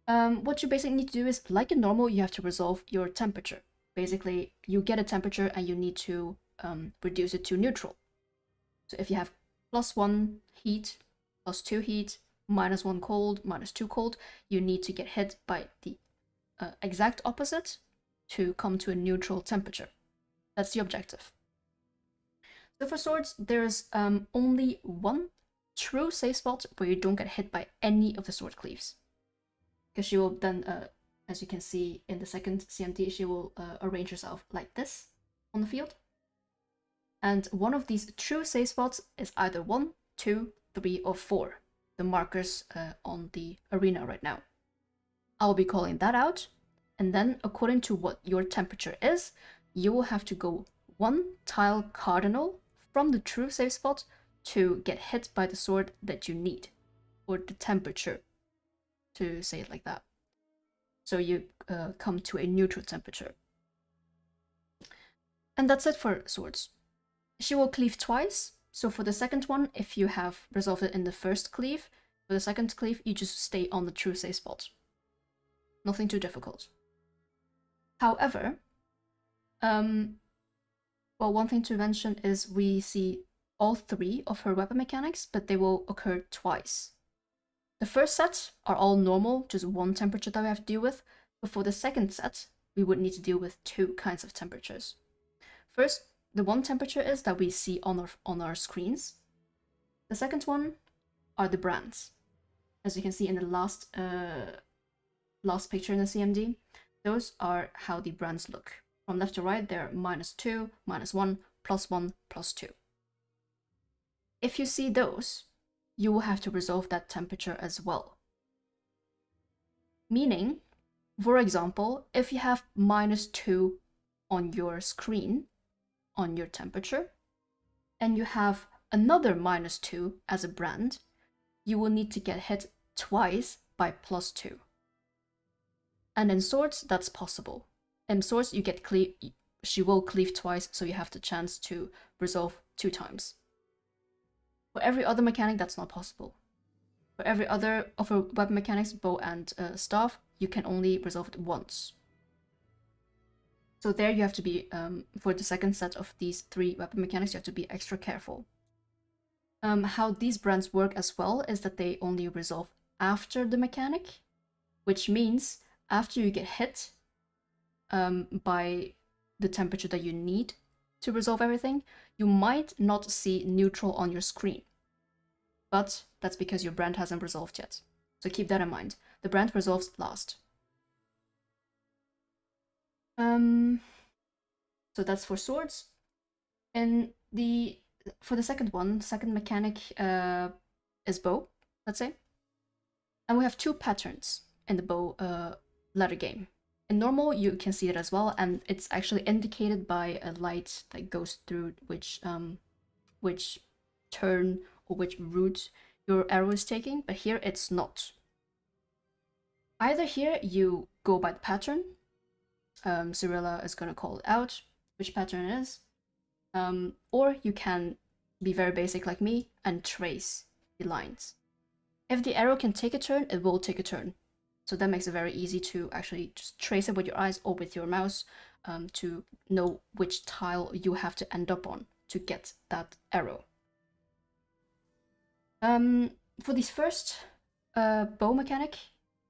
S1: What you basically need to do is, like in normal, you have to resolve your temperature. Basically, you get a temperature and you need to reduce it to neutral. So if you have +1 heat, +2 heat, -1 cold, -2 cold, you need to get hit by the exact opposite to come to a neutral temperature. That's the objective. So for swords, there's only 1 true safe spot where you don't get hit by any of the sword cleaves. Because she will then, as you can see in the second CMD, she will arrange herself like this on the field. And one of these true safe spots is either 1, 2, 3, or 4, the markers on the arena right now. I'll be calling that out, and then according to what your temperature is, you will have to go 1 tile cardinal from the true safe spot to get hit by the sword that you need, or the temperature, to say it like that. So you come to a neutral temperature. And that's it for swords. She will cleave twice, so for the second one, if you have resolved it in the first cleave, for the second cleave, you just stay on the true safe spot. Nothing too difficult. However, well, one thing to mention is we see all 3 of her weapon mechanics, but they will occur twice. The first set are all normal, just 1 temperature that we have to deal with, but for the second set, we would need to deal with 2 kinds of temperatures. First, the 1 temperature is that we see on our screens. The second one are the brands. As you can see in the last picture in the CMD, those are how the brands look. From left to right, they're -2, -1, +1, +2. If you see those, you will have to resolve that temperature as well. Meaning, for example, if you have -2 on your screen, on your temperature, and you have another -2 as a brand, you will need to get hit twice by +2. And in swords, that's possible. In swords, you get she will cleave twice, so you have the chance to resolve 2 times. For every other mechanic, that's not possible. For every other of her weapon mechanics, bow and staff, you can only resolve it once. So there you have to be, for the second set of these 3 weapon mechanics, you have to be extra careful. How these brands work as well is that they only resolve after the mechanic, which means after you get hit by the temperature that you need to resolve everything, you might not see neutral on your screen. But that's because your brand hasn't resolved yet. So keep that in mind. The brand resolves last. So that's for swords. And for the second one, second mechanic is bow, let's say. And we have 2 patterns in the bow ladder game. In normal, you can see it as well, and it's actually indicated by a light that goes through which turn or which route your arrow is taking, but here it's not. Either here you go by the pattern, Cyrilla is going to call it out which pattern it is, or you can be very basic like me and trace the lines. If the arrow can take a turn, it will take a turn. So that makes it very easy to actually just trace it with your eyes or with your mouse to know which tile you have to end up on to get that arrow. For this first bow mechanic,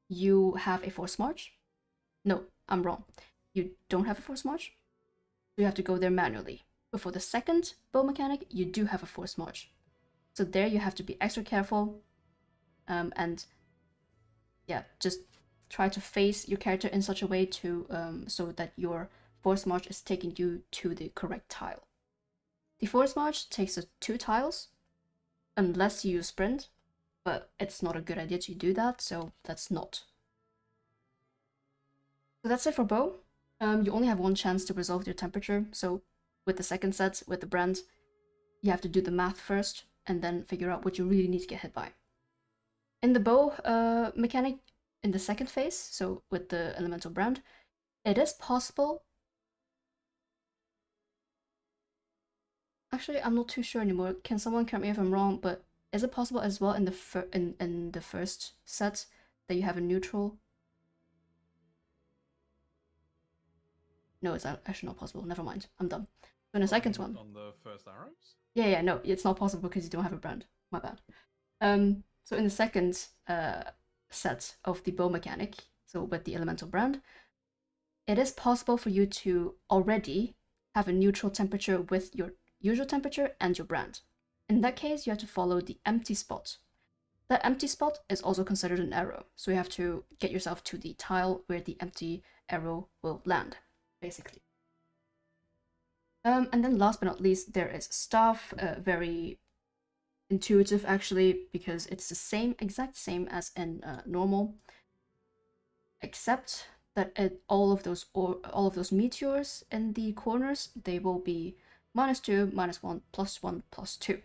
S1: you have a force march. No, I'm wrong. You don't have a force march. You have to go there manually. But for the second bow mechanic, you do have a force march. So there you have to be extra careful and yeah, just try to face your character in such a way to so that your force march is taking you to the correct tile. The force march takes 2 tiles, unless you use sprint, but it's not a good idea to do that, so that's not. So that's it for bow. You only have 1 chance to resolve your temperature, so with the second set, with the brand, you have to do the math first, and then figure out what you really need to get hit by. In the bow mechanic, in the second phase, so with the elemental brand, it is possible. Actually, I'm not too sure anymore. Can someone correct me if I'm wrong, but is it possible as well in the first set that you have a neutral? No, it's actually not possible. Never mind. I'm done. So in the second one.
S3: On the first arrows?
S1: Yeah, no, it's not possible because you don't have a brand. My bad. So in the second set of the bow mechanic, so with the elemental brand, it is possible for you to already have a neutral temperature with your usual temperature and your brand. In that case, you have to follow the empty spot. That empty spot is also considered an arrow, so you have to get yourself to the tile where the empty arrow will land, basically. And then last but not least, there is staff, very intuitive actually, because it's the exact same as in normal, except that all of those meteors in the corners, they will be -2, -1, +1, +2.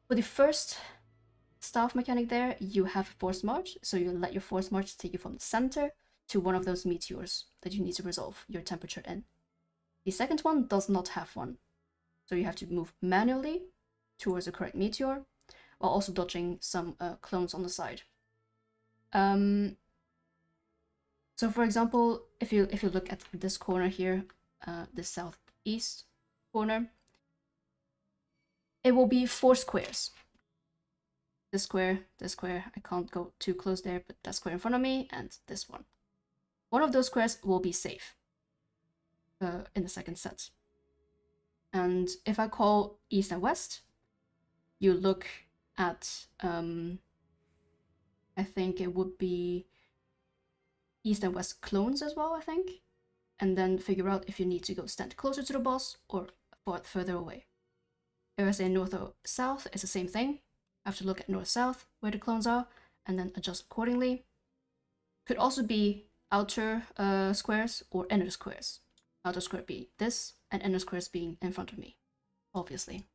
S1: For the first staff mechanic there, you have force march, so you let your force march take you from the center to one of those meteors that you need to resolve your temperature in. The second one does not have one, so you have to move manually towards the correct meteor, while also dodging some clones on the side. So for example, if you look at this corner here, the southeast corner, it will be 4 squares. This square, I can't go too close there, but that square in front of me, and this one. One of those squares will be safe in the second set. And if I call east and west, you look at, I think it would be east and west clones as well, I think. And then figure out if you need to go stand closer to the boss or further away. If I say north or south, it's the same thing. I have to look at north-south where the clones are and then adjust accordingly. Could also be outer squares or inner squares. Outer square be this, and inner squares being in front of me, obviously.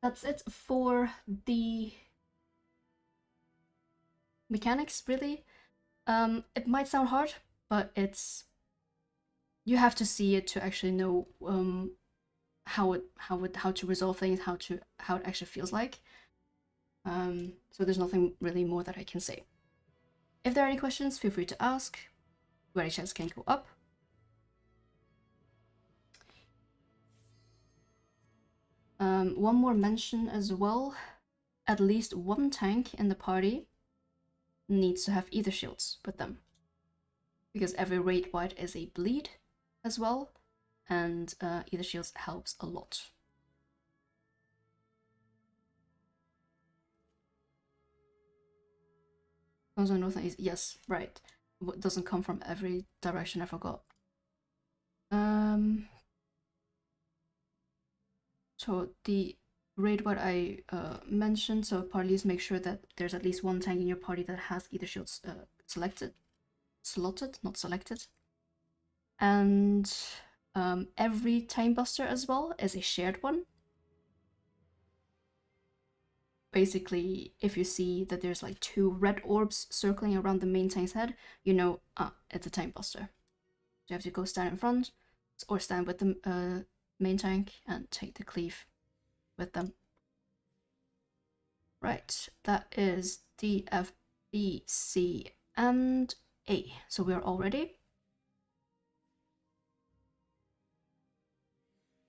S1: That's it for the mechanics, really. It might sound hard, but it's you have to see it to actually know how to resolve things, how it actually feels like. So there's nothing really more that I can say. If there are any questions, feel free to ask. Ready checks can go up. One more mention as well. At least one tank in the party needs to have ether shields with them, because every raid wide is a bleed as well, and ether shields helps a lot. Also, Northern is yes, right. What doesn't come from every direction? I forgot. So the raid what I mentioned. So parties make sure that there's at least one tank in your party that has ether shields slotted, not selected. And every time buster as well is a shared one. Basically, if you see that there's like 2 red orbs circling around the main tank's head, you know, it's a time buster. So you have to go stand in front or stand with the main tank and take the cleave with them. Right, that is D, F, B, C, and A. So we are all ready.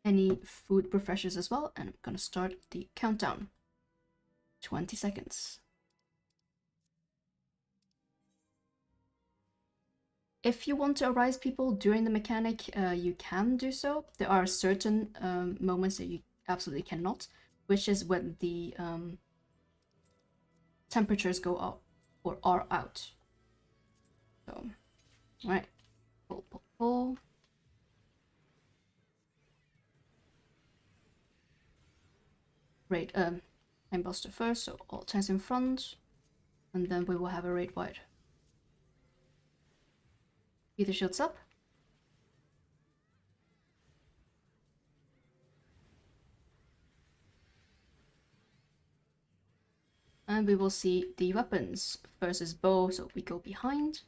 S1: Any food refreshers as well, and I'm gonna start the countdown. 20 seconds. If you want to arise people during the mechanic, you can do so. There are certain moments that you absolutely cannot, which is when the temperatures go up or are out. So, right, pull. Raid time buster first, so all tanks in front, and then we will have a raid wide. Ether shields up. And we will see the weapons versus bow, so we go behind.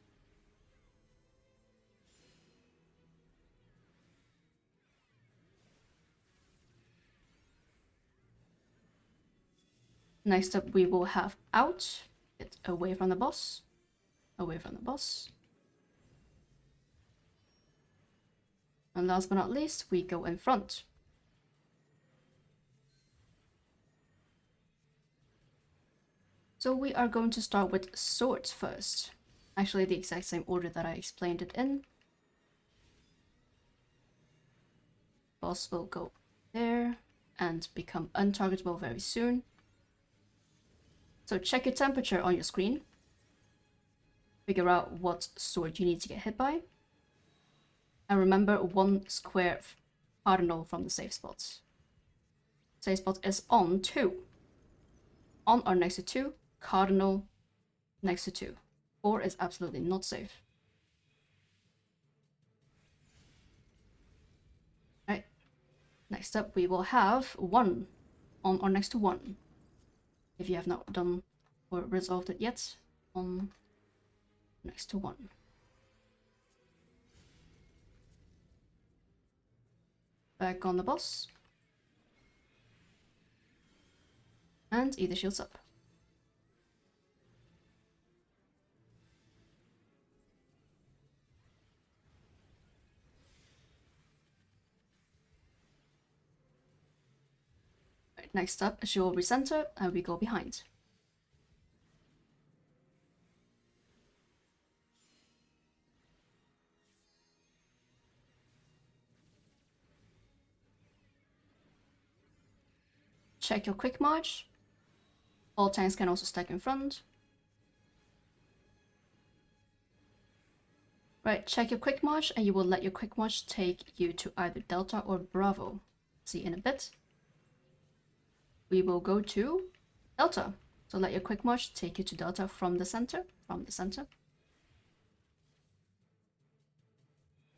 S1: Next up, we will have out, get away from the boss, away from the boss. And last but not least, we go in front. So we are going to start with swords first. Actually, the exact same order that I explained it in. Boss will go there and become untargetable very soon. So check your temperature on your screen. Figure out what sword you need to get hit by. And remember 1 square cardinal from the safe spots. Safe spot is on 2. On or next to 2, cardinal next to 2. 4 is absolutely not safe. Right. Next up, we will have 1 on or next to 1. If you have not done or resolved it yet, on next to 1. Back on the boss. And ether shields up. Right, next up, she will recenter and we go behind. Check your quick march. All tanks can also stack in front. Right, check your quick march and you will let your quick march take you to either Delta or Bravo. See in a bit. We will go to Delta. So let your quick march take you to Delta from the center.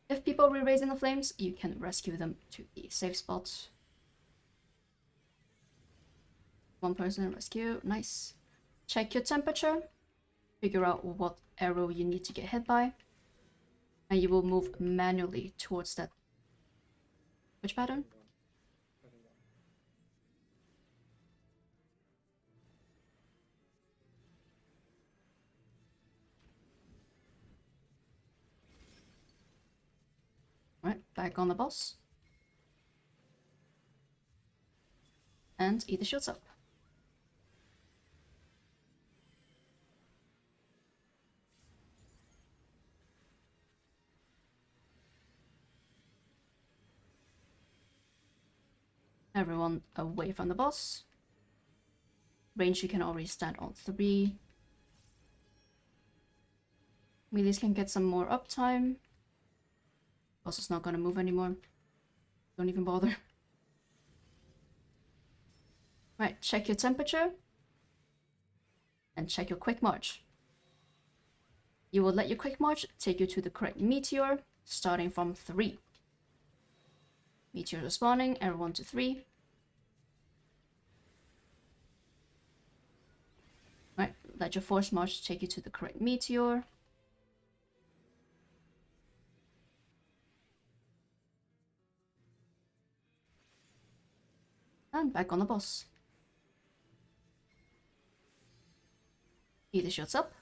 S1: If people re-raise in the flames, you can rescue them to the safe spot. 1 person rescue, nice. Check your temperature. Figure out what arrow you need to get hit by. And you will move manually towards that. Which pattern? Right, back on the boss. And eat the shields up. Everyone away from the boss. Range, you can already stand on 3. Melees can get some more uptime. Boss is not gonna move anymore. Don't even bother. Right, check your temperature. And check your quick march. You will let your quick march take you to the correct meteor, starting from 3. Meteors are spawning, everyone to 3. Right, let your force march take you to the correct meteor. And back on the boss. Eat the shields up.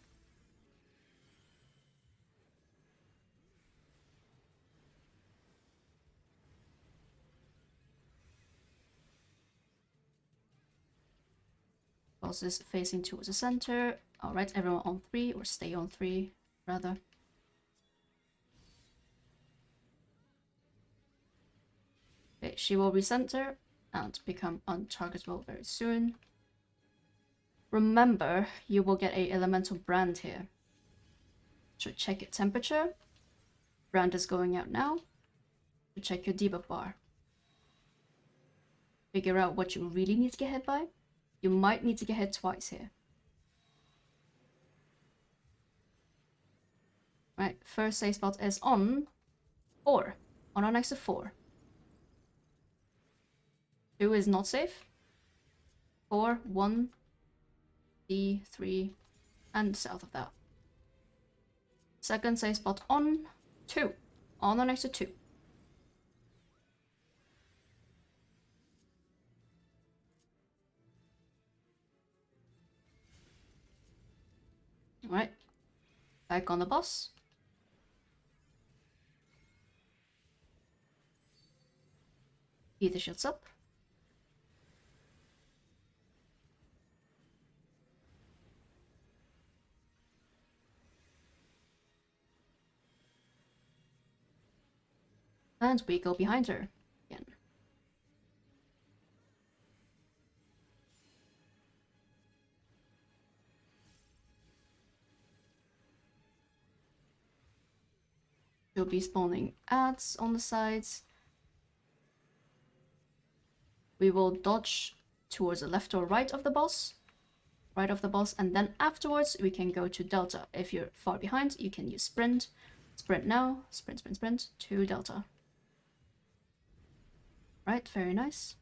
S1: Boss is facing towards the center. Alright, everyone on 3, or stay on 3, rather. Okay, she will recenter and become untargetable very soon. Remember, you will get a elemental brand here. So check your temperature. Brand is going out now. So check your debuff bar. Figure out what you really need to get hit by. You might need to get hit twice here. Right, first safe spot is on 4. On our next to 4. 2 is not safe. 4, 1, D, 3, and south of that. Second safe spot on 2. On or next to 2. Alright. Back on the boss. Eat the shields up. And we go behind her again. She'll be spawning ads on the sides. We will dodge towards the left or right of the boss. Right of the boss, and then afterwards we can go to Delta. If you're far behind, you can use Sprint. Sprint now. Sprint, sprint, sprint to Delta. Right, very nice.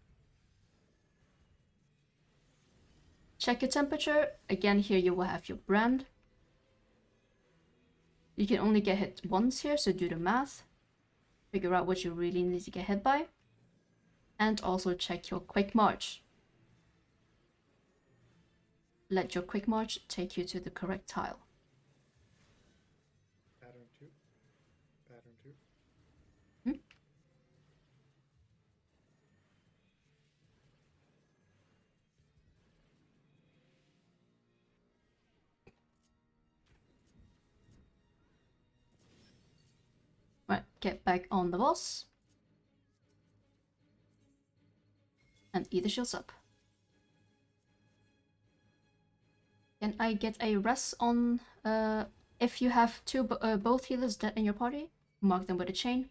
S1: Check your temperature. Again, here you will have your brand. You can only get hit once here, so do the math. Figure out what you really need to get hit by. And also check your quick march. Let your quick march take you to the correct tile.
S4: Pattern 2. Pattern 2.
S1: Right, get back on the boss. And eat the shields up. Can I get a res on, if you have both healers dead in your party, mark them with a chain.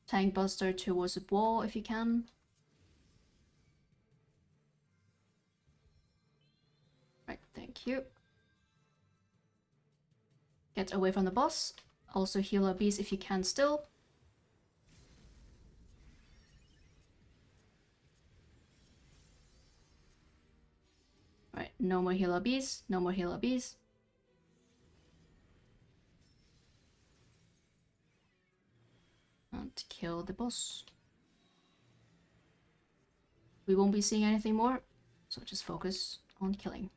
S1: Tank buster towards the wall if you can. Right, thank you. Get away from the boss. Also heal our bees if you can still. Right, no more healer bees, no more healer bees. and kill the boss. We won't be seeing anything more, so just focus on killing.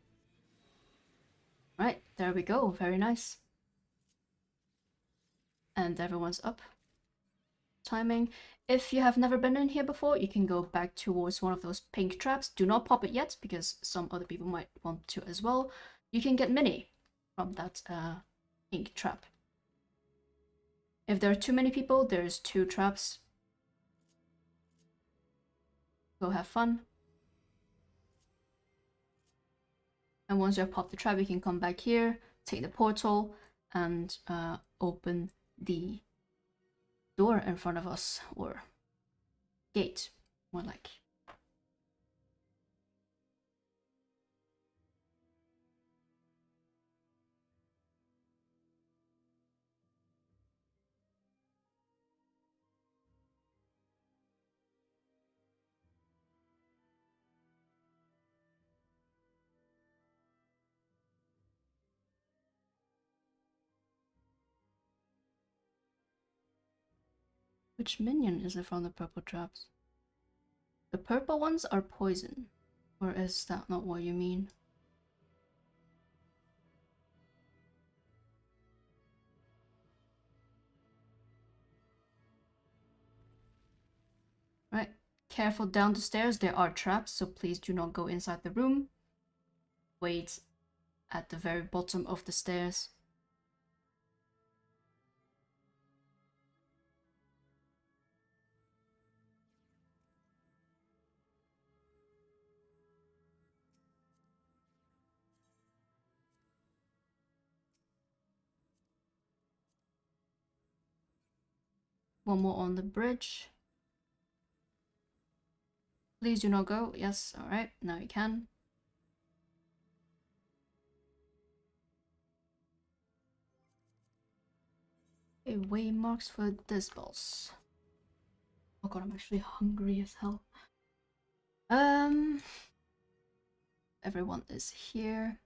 S1: Right, there we go, very nice. And everyone's up. Timing. If you have never been in here before, you can go back towards one of those pink traps. Do not pop it yet, because some other people might want to as well. You can get mini from that pink trap. If there are too many people, there's 2 traps. Go have fun. And once you have popped the trap, you can come back here, take the portal, and open the door in front of us, or gate, more like. Which minion is it from the purple traps? The purple ones are poison. Or is that not what you mean? Right, careful down the stairs, there are traps, so please do not go inside the room. Wait at the very bottom of the stairs. One more on the bridge. Please do not go. Yes, alright, now you can. Okay, waymarks for this boss. Oh god, I'm actually hungry as hell. Everyone is here.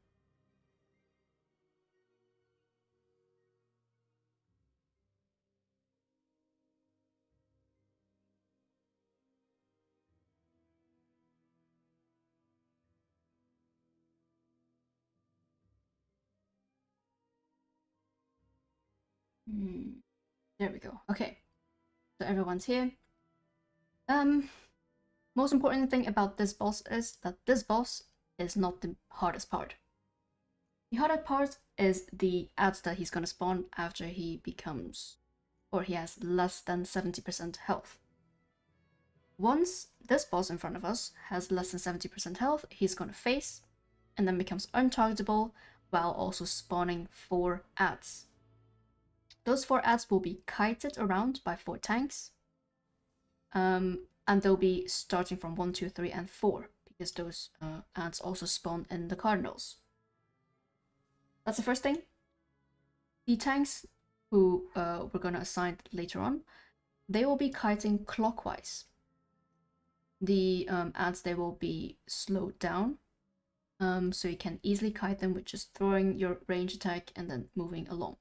S1: There we go. Okay, so everyone's here. Most important thing about this boss is that this boss is not the hardest part. The hardest part is the ads that he's gonna spawn after he becomes, or he has less than 70% health. Once this boss in front of us has less than 70% health, he's gonna face and then becomes untargetable while also spawning 4 ads. Those 4 ads will be kited around by 4 tanks. And they'll be starting from 1, 2, 3, and 4, because those ads also spawn in the cardinals. That's the first thing. The tanks who we're going to assign later on, they will be kiting clockwise. The ads, they will be slowed down, so you can easily kite them with just throwing your range attack and then moving along.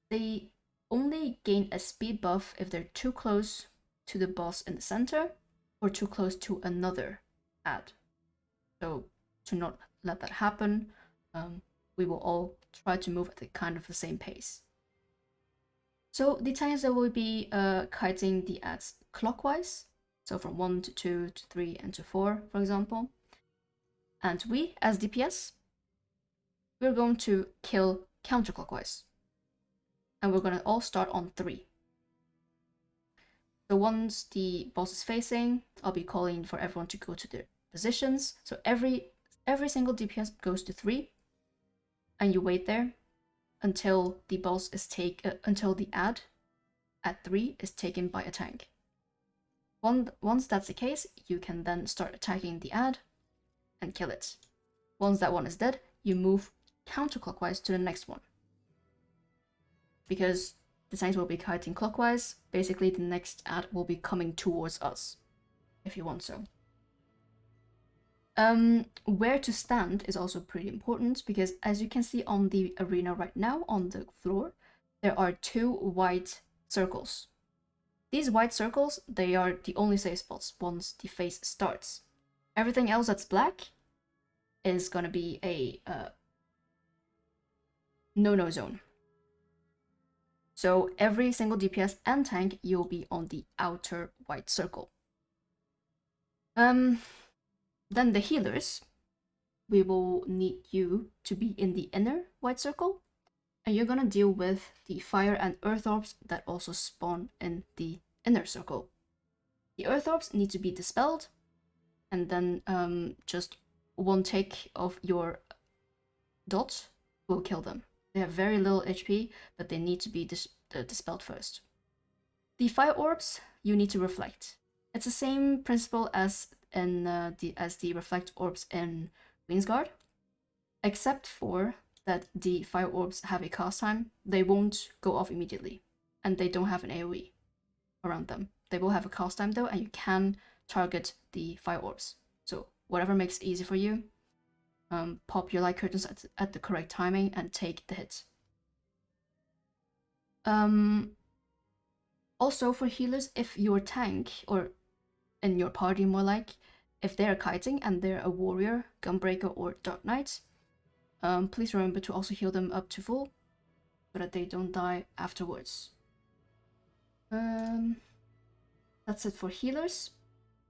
S1: They only gain a speed buff if they're too close to the boss in the center or too close to another ad. So to not let that happen, we will all try to move at kind of the same pace. So the tanks that will be kiting the ads clockwise, so from 1 to 2 to 3 and to 4, for example. And we, as DPS, we're going to kill counterclockwise. And we're going to all start on 3. So once the boss is facing, I'll be calling for everyone to go to their positions. So every single DPS goes to 3, and you wait there until the boss is until the ad at 3 is taken by a tank. Once that's the case, you can then start attacking the ad and kill it. Once that one is dead, you move counterclockwise to the next one. Because the tanks will be kiting clockwise, basically the next ad will be coming towards us, if you want so. Where to stand is also pretty important, because as you can see on the arena right now, on the floor, there are 2 white circles. These white circles, they are the only safe spots once the phase starts. Everything else that's black is gonna be a no-no zone. So every single DPS and tank, you'll be on the outer white circle. Then the healers, we will need you to be in the inner white circle, and you're gonna deal with the fire and earth orbs that also spawn in the inner circle. The earth orbs need to be dispelled, and then just one tick of your dot will kill them. They have very little HP, but they need to be dispelled first. The fire orbs, you need to reflect. It's the same principle as in the reflect orbs in Queensguard, except for that the fire orbs have a cast time. They won't go off immediately, and they don't have an AoE around them. They will have a cast time though, and you can target the fire orbs. So whatever makes it easy for you, pop your light curtains at the correct timing and take the hit. Also for healers, if your tank, or in your party more like, if they're kiting and they're a warrior, gunbreaker, or dark knight, please remember to also heal them up to full so that they don't die afterwards. That's it for healers.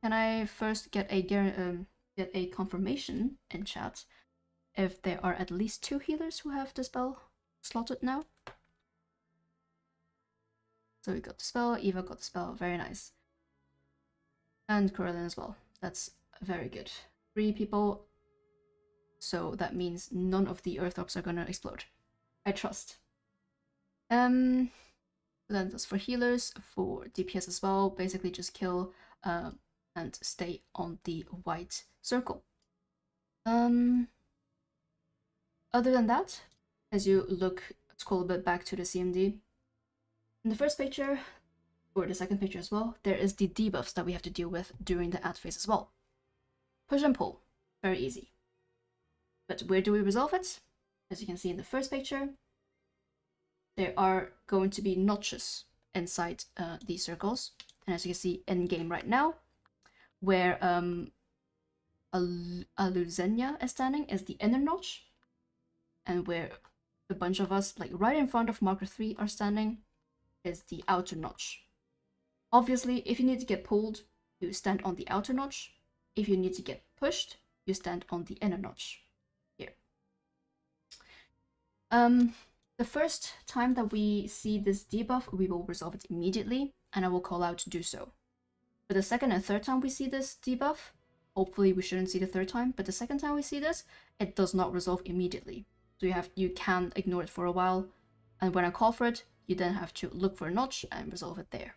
S1: Can I first get a confirmation in chat if there are at least 2 healers who have the spell slotted now? So we got the spell, Eva got the spell, very nice. And Corellin as well, that's very good. 3 people, so that means none of the earth orbs are gonna explode. I trust. Then that's for healers. For DPS as well, basically just kill and stay on the white circle. Other than that, as you scroll a bit back to the CMD, in the first picture, or the second picture as well, there is the debuffs that we have to deal with during the ad phase as well. Push and pull, very easy. But where do we resolve it? As you can see in the first picture, there are going to be notches inside these circles. And as you can see in game right now, where Aluzenia is standing is the inner notch, and where a bunch of us, like right in front of marker 3, are standing is the outer notch. Obviously, if you need to get pulled, you stand on the outer notch. If you need to get pushed, you stand on the inner notch here. The first time that we see this debuff, we will resolve it immediately, and I will call out to do so. But the second and third time we see this debuff, hopefully we shouldn't see the third time, but the second time we see this, it does not resolve immediately. So you can ignore it for a while, and when I call for it, you then have to look for a notch and resolve it there.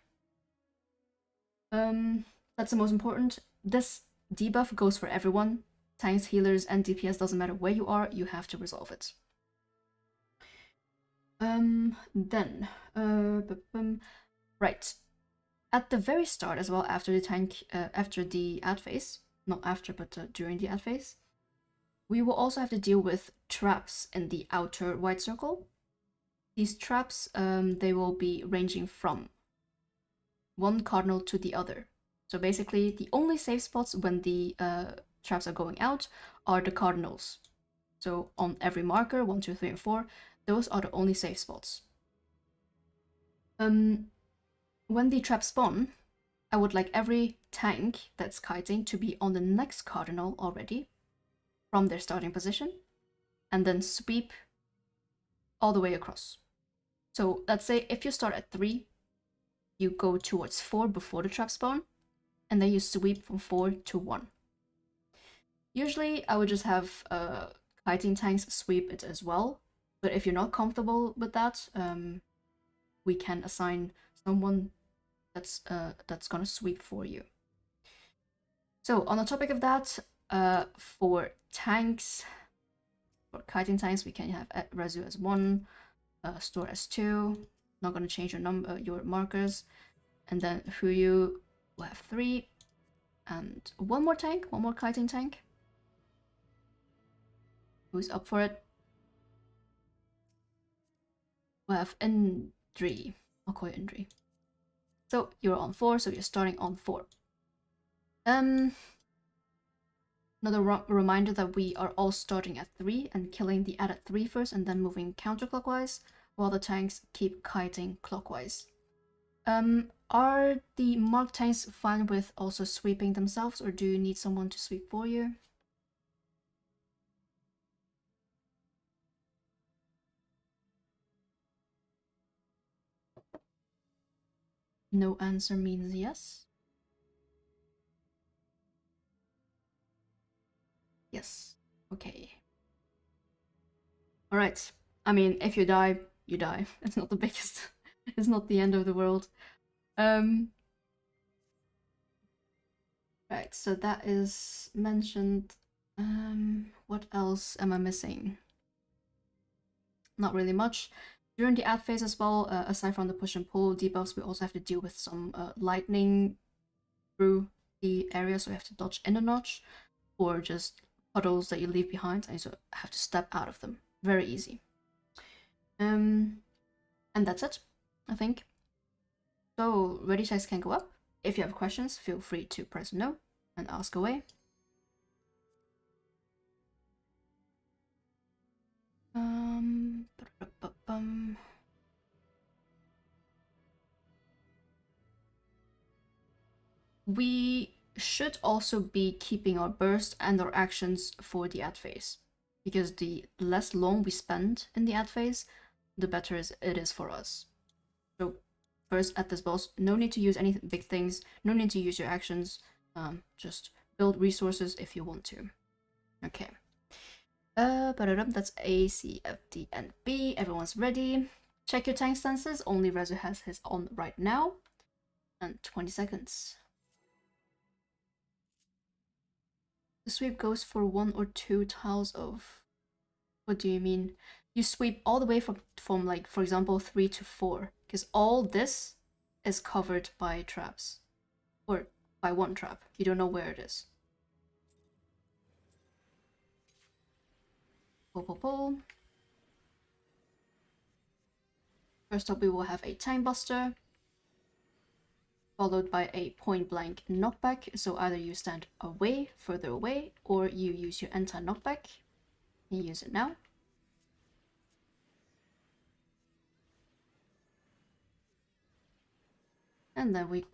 S1: That's the most important. This debuff goes for everyone. Tanks, healers, and DPS, doesn't matter where you are, you have to resolve it. Right. At the very start as well, after the ad phase, not after, but during the ad phase, we will also have to deal with traps in the outer white circle. These traps, they will be ranging from one cardinal to the other. So basically, the only safe spots when the traps are going out are the cardinals. So on every marker, 1, 2, 3, and 4, those are the only safe spots. When the traps spawn, I would like every tank that's kiting to be on the next cardinal already from their starting position, and then sweep all the way across. So let's say if you start at 3, you go towards 4 before the trap spawn, and then you sweep from 4 to 1. Usually I would just have kiting tanks sweep it as well, but if you're not comfortable with that, we can assign someone that's gonna sweep for you. So on the topic of that, for tanks, for kiting tanks, we can have Resu as 1, Store as 2. Not gonna change your markers, and then Huyu will have 3, and one more kiting tank. Who's up for it? We'll have Indri. I'll call you Indri. So you're on 4, so you're starting on 4. Another reminder that we are all starting at 3 and killing the ad at 3 first and then moving counterclockwise, while the tanks keep kiting clockwise. Are the marked tanks fine with also sweeping themselves, or do you need someone to sweep for you? No answer means yes. Yes. Okay. Alright. I mean, if you die, you die. It's not the biggest. It's not the end of the world. Right, so that is mentioned. What else am I missing? Not really much. During the ad phase as well, aside from the push and pull debuffs, we also have to deal with some lightning through the area, so you have to dodge in a notch, or just puddles that you leave behind, and you have to step out of them. Very easy. And that's it, I think. So ready checks can go up. If you have questions, feel free to press no and ask away. We should also be keeping our burst and our actions for the ad phase, because the less long we spend in the ad phase, the better it is for us. So first at this boss, no need to use any big things, no need to use your actions, just build resources if you want to. Okay. That's A, C, F, D, and B. Everyone's ready. Check your tank stances. Only Rezu has his on right now. And 20 seconds. The sweep goes for 1 or 2 tiles of... What do you mean? You sweep all the way from like, for example, 3 to 4. Because all this is covered by traps. Or by 1 trap. You don't know where it is. Pull. First up, we will have a Time Buster, followed by a point blank knockback. So either you stand away, further away, or you use your anti-knockback. You use it now. And then we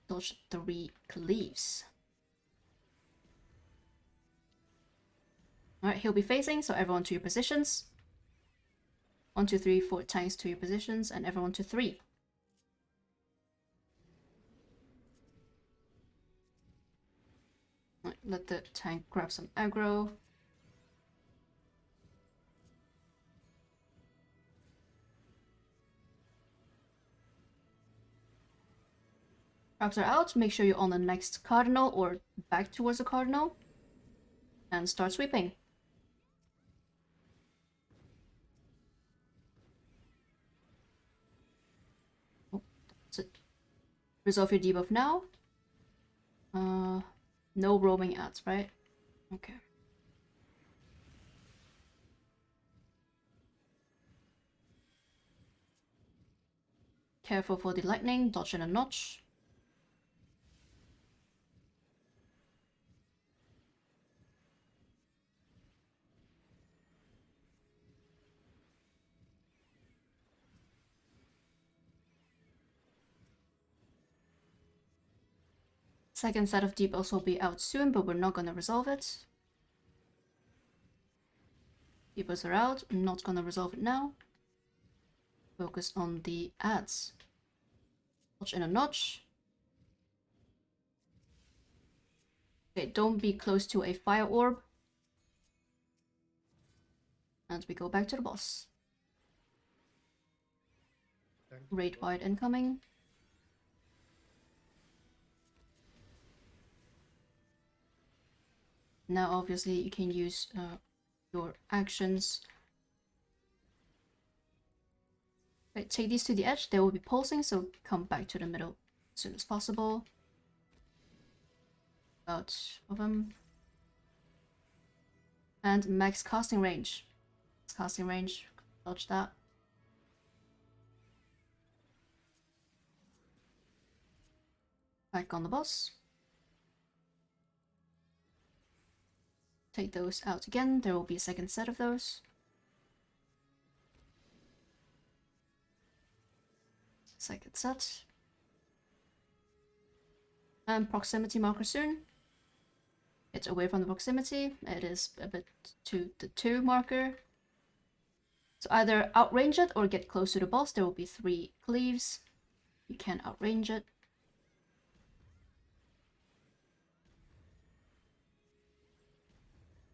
S1: dodge 3 cleaves. Alright, he'll be facing, so everyone to your positions. 1, 2, 3, 4 tanks to your positions, and everyone to 3. Right, let the tank grab some aggro. Traps are out, make sure you're on the next cardinal or back towards the cardinal. And start sweeping. Oh, that's it. Resolve your debuff now. No roaming ads, right? Okay. Careful for the lightning, dodge in a notch. Second set of debuffs will be out soon, but we're not gonna resolve it. Debuffs are out, not gonna resolve it now. Focus on the ads. Dodge in a notch. Okay, don't be close to a fire orb. And we go back to the boss. Raid wide incoming. Now obviously you can use your actions. Right, take these to the edge, they will be pulsing, so come back to the middle as soon as possible. About of them. And max casting range. Casting range, dodge that. Back on the boss. Take those out again. There will be a second set of those. Second set. And proximity marker soon. Get away from the proximity. It is a bit to the 2 marker. So either outrange it or get close to the boss. There will be 3 cleaves. You can outrange it.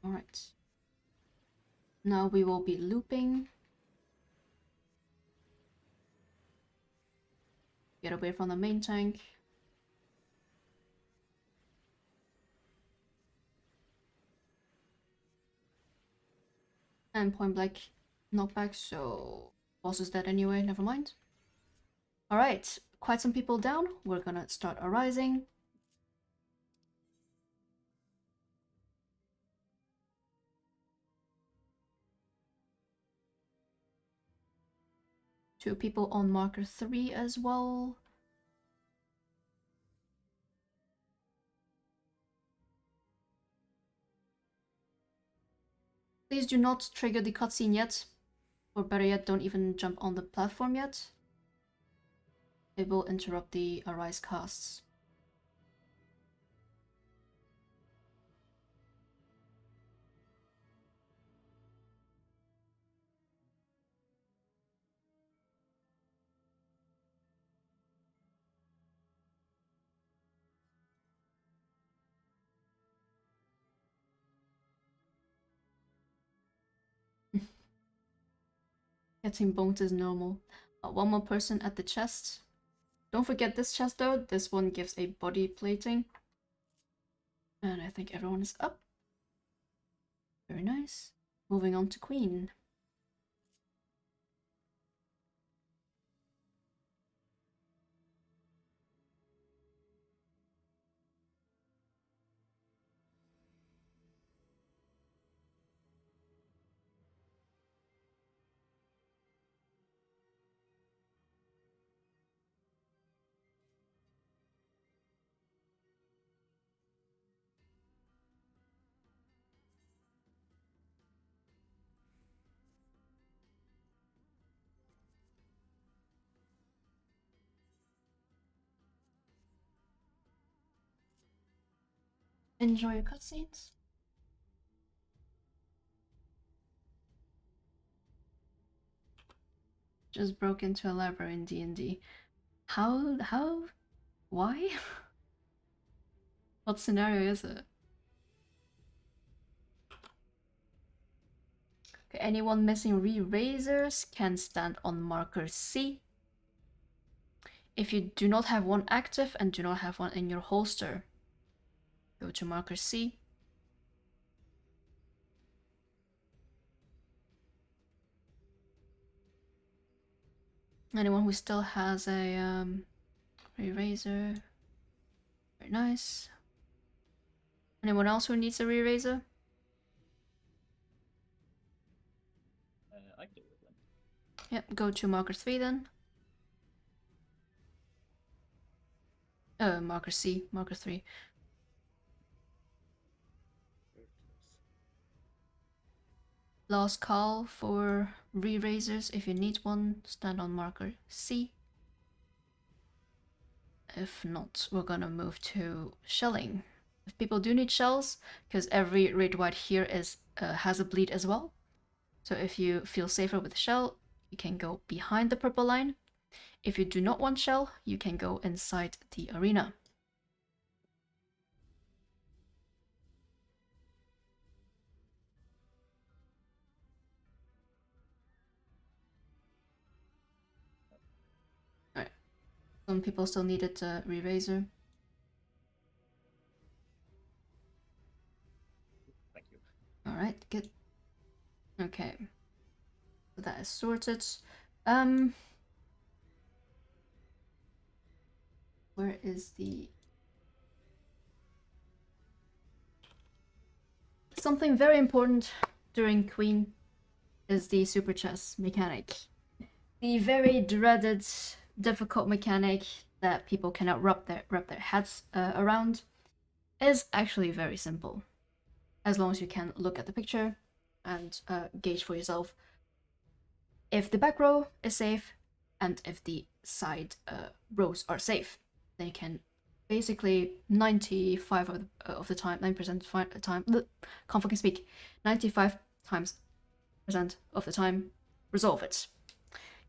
S1: Alright. Now we will be looping. Get away from the main tank. And point blank knockback, so boss is dead anyway, never mind. Alright, quite some people down. We're gonna start arising. Two people on marker 3 as well. Please do not trigger the cutscene yet. Or better yet, don't even jump on the platform yet. It will interrupt the Arise casts. Getting boned is normal. One more person at the chest. Don't forget this chest though. This one gives a body plating. And I think everyone is up. Very nice. Moving on to Queen. Enjoy your cutscenes. Just broke into a library in D&D. How? Why? What scenario is it? Okay, anyone missing re-razors can stand on marker C. If you do not have one active and do not have one in your holster, go to marker C. Anyone who still has a re-razor, very nice. Anyone else who needs a re-razor?
S2: I can do it with them.
S1: Yep, go to marker 3 then. Marker C, marker 3. Last call for re-razors. If you need one, stand on marker C. If not, we're gonna move to shelling. If people do need shells, because every red white here is has a bleed as well. So if you feel safer with shell, you can go behind the purple line. If you do not want shell, you can go inside the arena. Alright. Some people still needed a re-razor.
S2: Thank you.
S1: Alright, good. Okay. So that is sorted. Where is the... Something very important during Queen is the super chess mechanic. The very dreaded, difficult mechanic that people cannot wrap their heads around is actually very simple. As long as you can look at the picture and gauge for yourself if the back row is safe and if the side rows are safe, then you can basically 95 of the time, 9% of the time, can't fucking speak, 95% of the time, resolve it.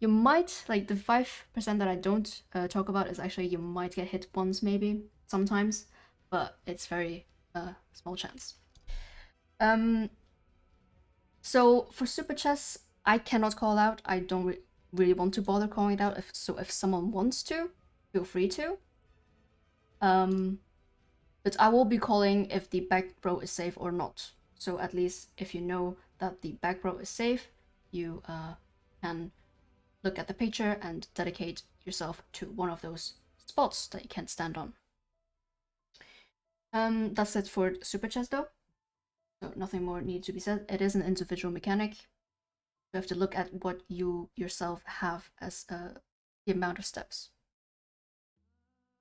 S1: You might, like the 5% that I don't talk about is actually you might get hit once maybe, sometimes, but it's very small chance. So for super chess, I cannot call out. I don't really want to bother calling it out. If someone wants to, feel free to. But I will be calling if the back row is safe or not. So at least if you know that the back row is safe, you can look at the picture and dedicate yourself to one of those spots that you can't stand on. That's it for super chess though. So nothing more needs to be said. It is an individual mechanic. You have to look at what you yourself have as the amount of steps.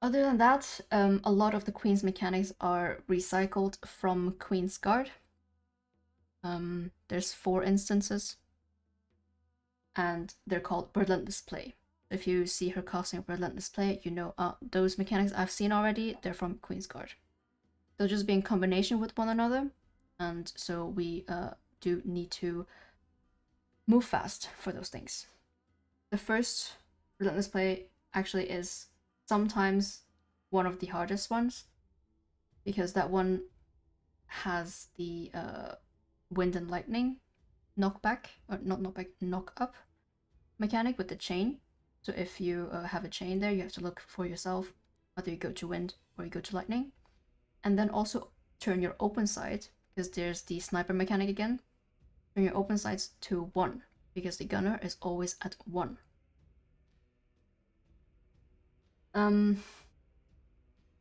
S1: Other than that, a lot of the Queen's mechanics are recycled from Queen's Guard. There's 4 instances, and they're called Relentless Play. If you see her casting Relentless Play, you know those mechanics I've seen already, they're from Queen's Guard. They'll just be in combination with one another, and so we do need to move fast for those things. The first Relentless Play actually is sometimes one of the hardest ones, because that one has the wind and lightning knockback, or not knockback, knock up mechanic with the chain. So if you have a chain there, you have to look for yourself whether you go to wind or you go to lightning. And then also turn your open side, because there's the sniper mechanic again. Turn your open sides to 1, because the gunner is always at 1.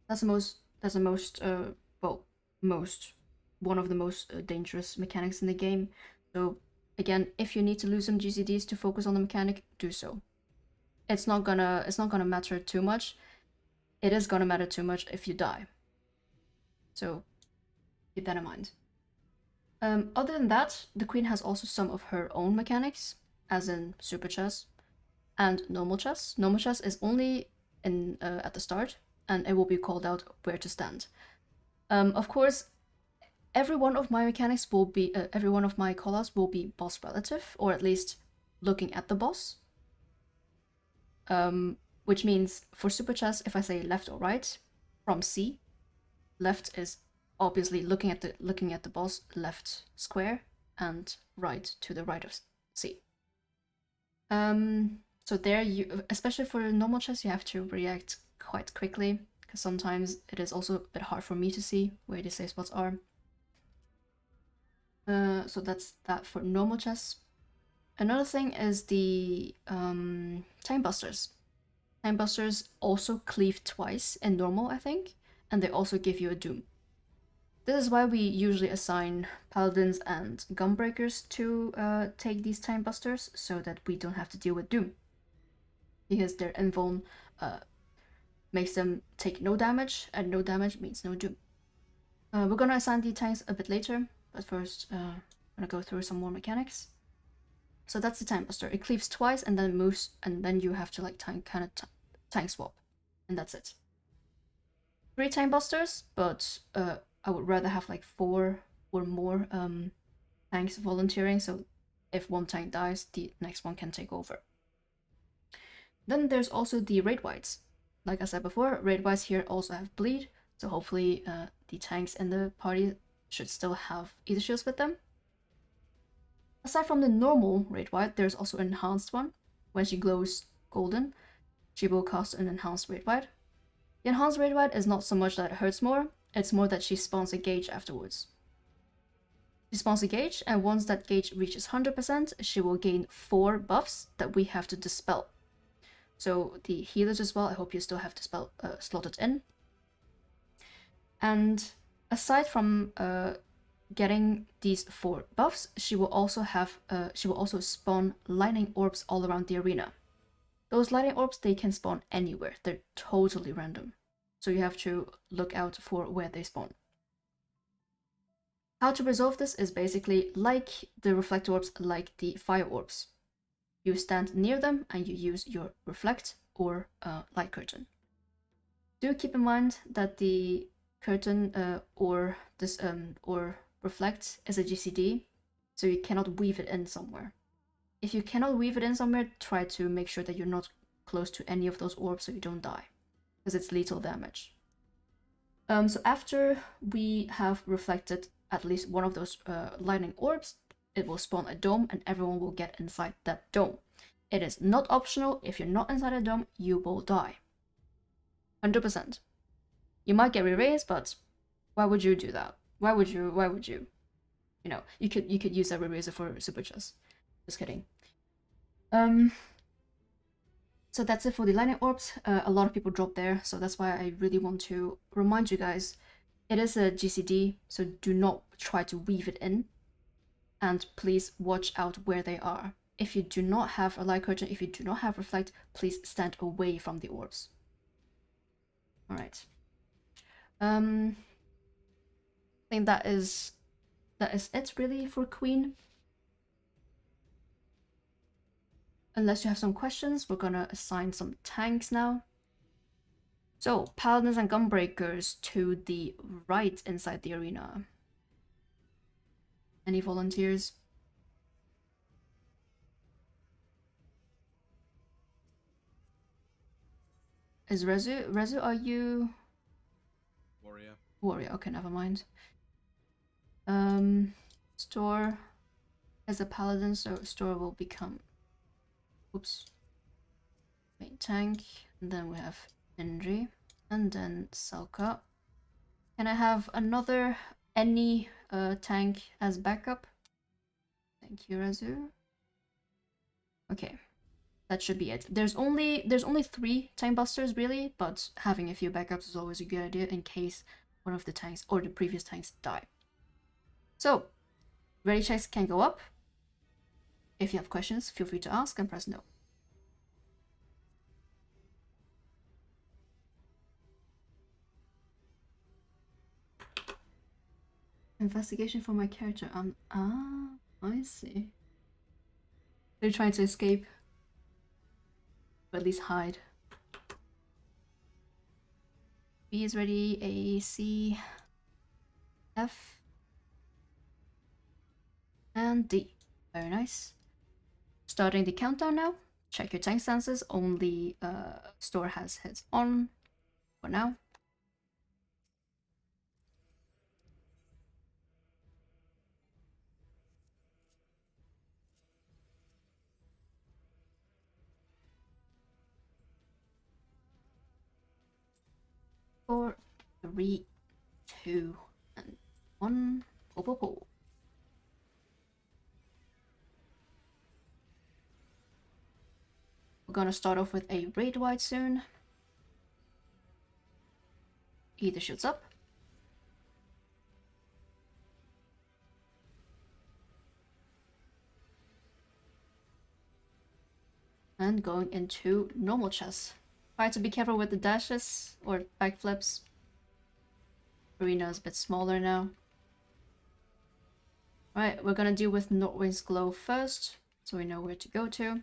S1: That's one of the most dangerous mechanics in the game. So again, if you need to lose some GCDs to focus on the mechanic, do so. It's not gonna matter too much. It is gonna matter too much if you die. So keep that in mind. Other than that, the Queen has also some of her own mechanics, as in super chess and normal chess. Normal chess is only in at the start, and it will be called out where to stand. Of course, every one of my mechanics will be, every one of my callouts will be boss relative, or at least looking at the boss. Which means for super chess, if I say left or right from C, left is obviously looking at the boss, left square, and right to the right of C. So there you, especially for normal chess, you have to react quite quickly, because sometimes it is also a bit hard for me to see where the safe spots are. So that's that for normal chess. Another thing is the time busters. Time busters also cleave twice in normal, I think, and they also give you a doom. This is why we usually assign paladins and gunbreakers to take these time busters, so that we don't have to deal with doom, because their invuln makes them take no damage, and no damage means no doom. We're gonna assign the tanks a bit later, but first I'm gonna go through some more mechanics. So that's the time buster. It cleaves twice and then moves, and then you have to like tank swap, and that's it. 3 time busters, but I would rather have like 4 or more tanks volunteering, so if one tank dies, the next one can take over. Then there's also the raid whites. Like I said before, raid whites here also have bleed, so hopefully the tanks in the party should still have ether shields with them. Aside from the normal raid white, there's also an enhanced one. When she glows golden, she will cast an enhanced raid white. The enhanced raid white is not so much that it hurts more, it's more that she spawns a gauge afterwards. She spawns a gauge, and once that gauge reaches 100%, she will gain 4 buffs that we have to dispel. So the healers as well, I hope you still have dispel slotted in. And aside from getting these 4 buffs, she will also have she will also spawn lightning orbs all around the arena. those lightning orbs, they can spawn anywhere. They're totally random. So you have to look out for where they spawn. How to resolve this is basically like the reflect orbs, like the fire orbs. You stand near them and you use your reflect or light curtain. Do keep in mind that the curtain or reflect is a GCD, so you cannot weave it in somewhere. If you cannot weave it in somewhere, try to make sure that you're not close to any of those orbs so you don't die, because it's lethal damage. So after we have reflected at least one of those lightning orbs, it will spawn a dome and everyone will get inside that dome. It is not optional. If you're not inside a dome, you will die. 100%. You might get re-raised, but why would you do that? Why would you? You know, you could use that re-raiser for super chest. Just kidding. So that's it for the lightning orbs. A lot of people drop there, so that's why I really want to remind you guys, it is a GCD, so do not try to weave it in, and please watch out where they are. If you do not have a light curtain, if you do not have reflect, please stand away from the orbs. All right. I think that is it really for Queen. Unless you have some questions, we're gonna assign some tanks now. So, Paladins and Gunbreakers to the right inside the arena. Any volunteers? Is Rezu, are you...
S3: Warrior.
S1: Warrior, okay, never mind. Store as a Paladin, so Store will become... Oops. Main tank, and then we have Indri, and then Salka. Can I have any tank as backup? Thank you, Razu. Okay, that should be it. There's only 3 tank busters really, but having a few backups is always a good idea in case one of the tanks or the previous tanks die. So, ready checks can go up. If you have questions, feel free to ask and press no. Investigation for my character. I see. They're trying to escape, or at least hide. B is ready. A, C, F, and D. Very nice. Starting the countdown now. Check your tank stances. Only Store has his on for now. Four, 3, 2, and 1. Pull, pull, pull. We're gonna start off with a raid wide soon. Either shoots up. And going into normal chess. Try to be careful with the dashes or backflips. Arena is a bit smaller now. Right, we're gonna deal with Northwind's Glow first, so we know where to go to.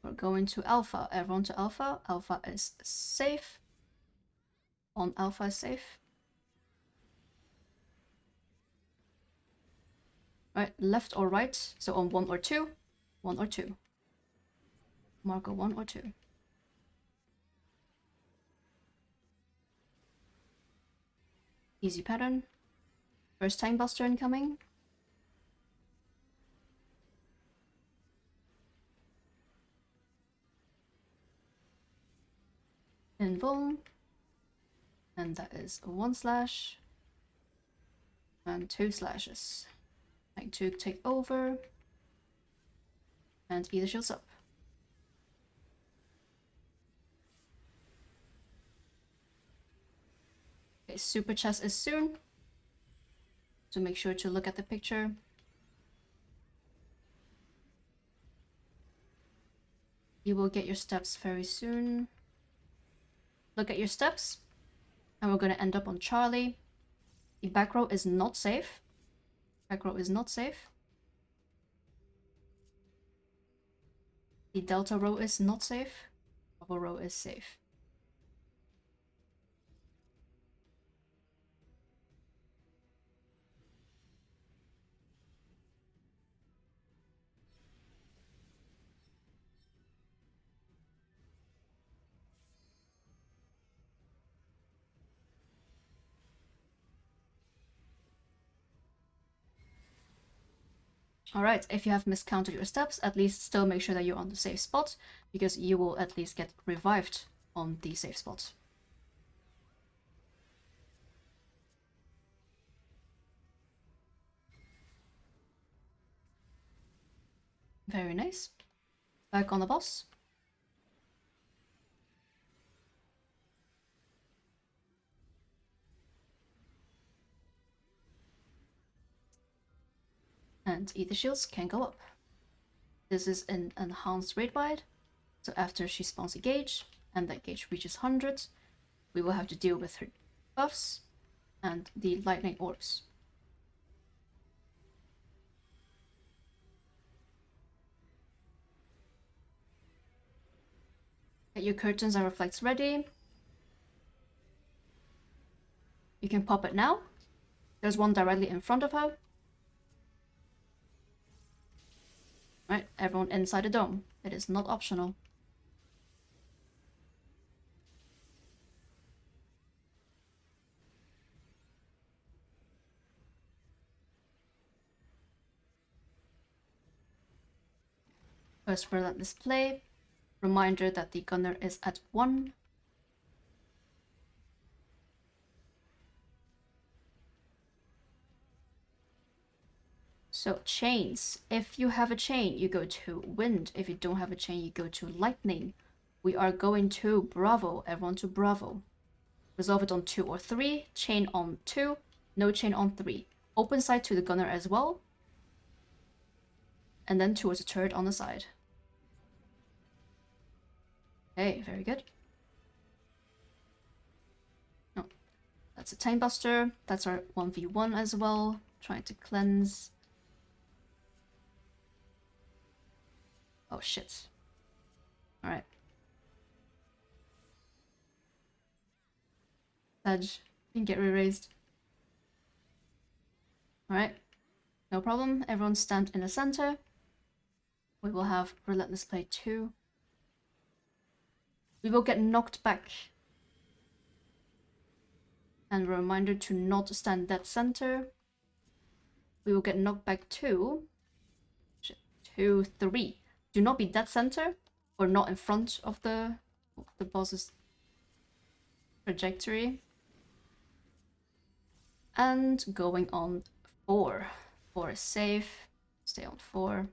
S1: We're going to Alpha. Everyone to Alpha. Alpha is safe. On Alpha is safe. Right, left or right. So on 1 or 2. 1 or 2. Marco 1 or 2. Easy pattern. First time buster incoming. Invuln. And that is a 1 slash. And 2 slashes. Tank 2 take over. And either shields up. Okay, super chest is soon. So make sure to look at the picture. You will get your steps very soon. Look at your steps. And we're going to end up on Charlie. The back row is not safe. Back row is not safe. The Delta row is not safe. Bravo row is safe. Alright, if you have miscounted your steps, at least still make sure that you're on the safe spot, because you will at least get revived on the safe spot. Very nice. Back on the boss. And Ether Shields can go up. This is an enhanced raid bite, so after she spawns a gauge, and that gauge reaches 100, we will have to deal with her buffs and the lightning orbs. Get your curtains and reflects ready. You can pop it now. There's one directly in front of her. Right, everyone inside the dome. It is not optional. First relentless play. Reminder that the gunner is at 1. So chains. If you have a chain, you go to wind. If you don't have a chain, you go to lightning. We are going to Bravo. Everyone to Bravo. Resolve it on 2 or 3. Chain on 2. No chain on 3. Open side to the gunner as well. And then towards the turret on the side. Okay, very good. Oh, that's a Time Buster. That's our 1v1 as well. Trying to cleanse. Oh shit. Alright. Sedge, you can get re-raised. Alright. No problem. Everyone stand in the center. We will have Relentless Play 2. We will get knocked back. And a reminder to not stand dead center. We will get knocked back 2. 2, 3. Do not be dead center or not in front of the boss's trajectory. And going on 4. 4 is safe. Stay on 4.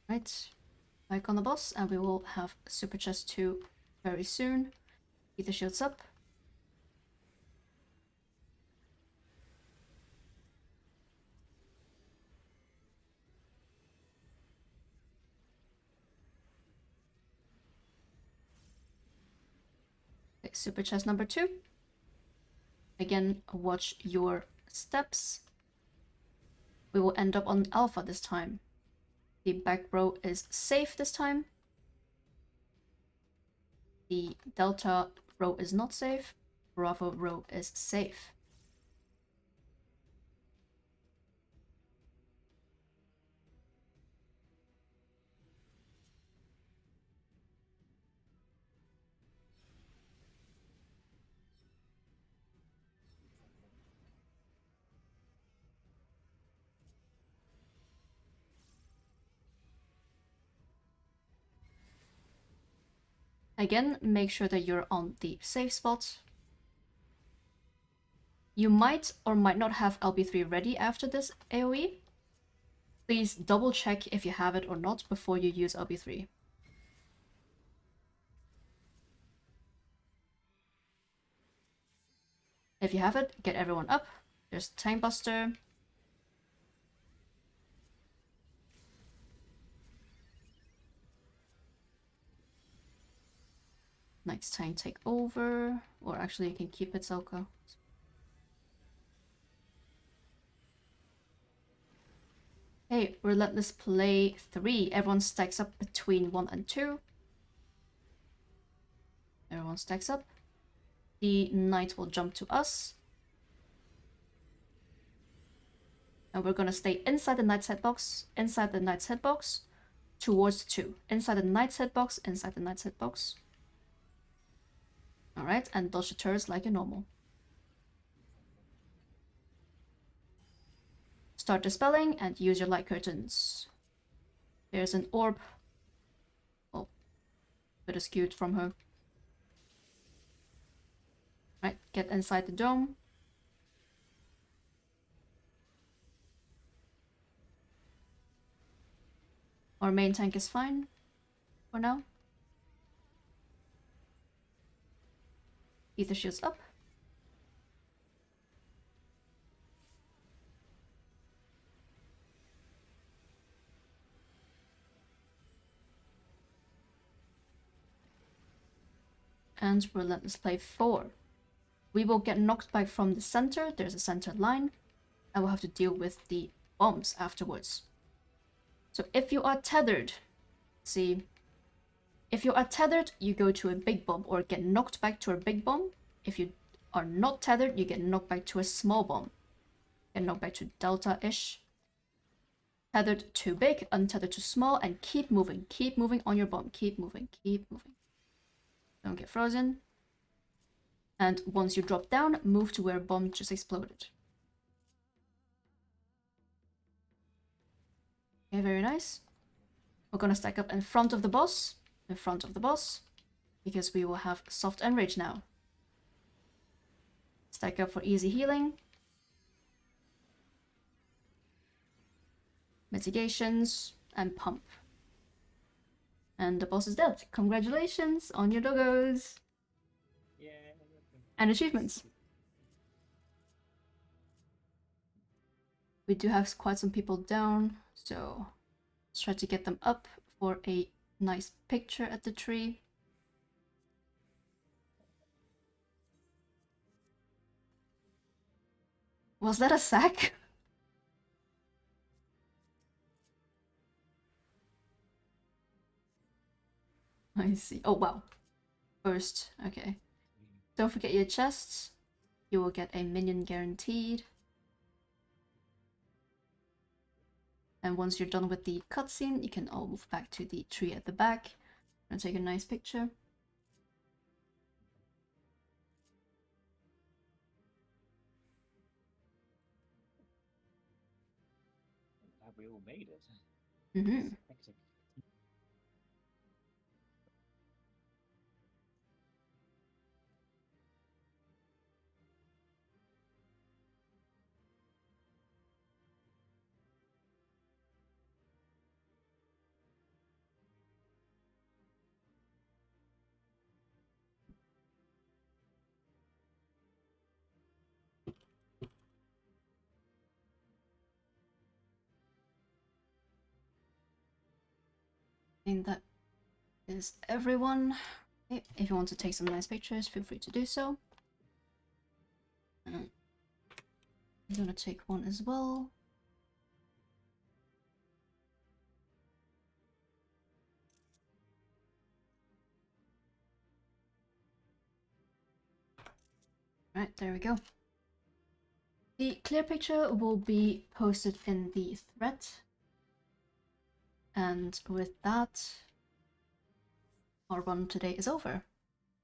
S1: Right. Back on the boss, and we will have Super Chest 2 very soon. Ether Shields up. Okay, Super Chest number 2. Again, watch your steps. We will end up on Alpha this time. The back row is safe this time. The Delta row is not safe. Bravo row is safe. Again, make sure that you're on the safe spot. You might or might not have LB3 ready after this AoE. Please double check if you have it or not before you use LB3. If you have it, get everyone up. There's Time Buster. Next time take over. Or actually you can keep it, Zelka. Hey, Relentless Play 3. Everyone stacks up between 1 and 2. Everyone stacks up. The knight will jump to us. And we're gonna stay inside the knight's hitbox, inside the knight's hitbox, towards 2. Inside the knight's hitbox, inside the knight's hitbox. Alright, and dodge the turrets like a normal. Start dispelling and use your light curtains. There's an orb. Oh, bit skewed from her. Right, get inside the dome. Our main tank is fine for now. Ether shields up. And Relentless Play 4. We will get knocked back from the center. There's a center line. And we'll have to deal with the bombs afterwards. So if you are tethered, see, if you are tethered, you go to a big bomb or get knocked back to a big bomb. If you are not tethered, you get knocked back to a small bomb. Get knocked back to delta-ish. Tethered to big, untethered to small, and keep moving on your bomb. Keep moving. Don't get frozen. And once you drop down, move to where a bomb just exploded. Okay, very nice. We're gonna stack up in front of the boss. Because we will have soft enrage now. Stack up for easy healing. Mitigations and pump. And the boss is dead. Congratulations on your doggos.
S2: Yeah.
S1: And achievements. We do have quite some people down, so let's try to get them up for a nice picture at the tree. Was that a sack? I see. Oh, wow. First, okay. Don't forget your chests. You will get a minion guaranteed. And once you're done with the cutscene, you can all move back to the tree at the back and take a nice picture.
S2: We all made it.
S1: Mm-hmm.
S2: Hectic.
S1: I think that is everyone. Okay, if you want to take some nice pictures, feel free to do so. I'm gonna take one as well. Right, there we go. The clear picture will be posted in the thread. And with that, our run today is over.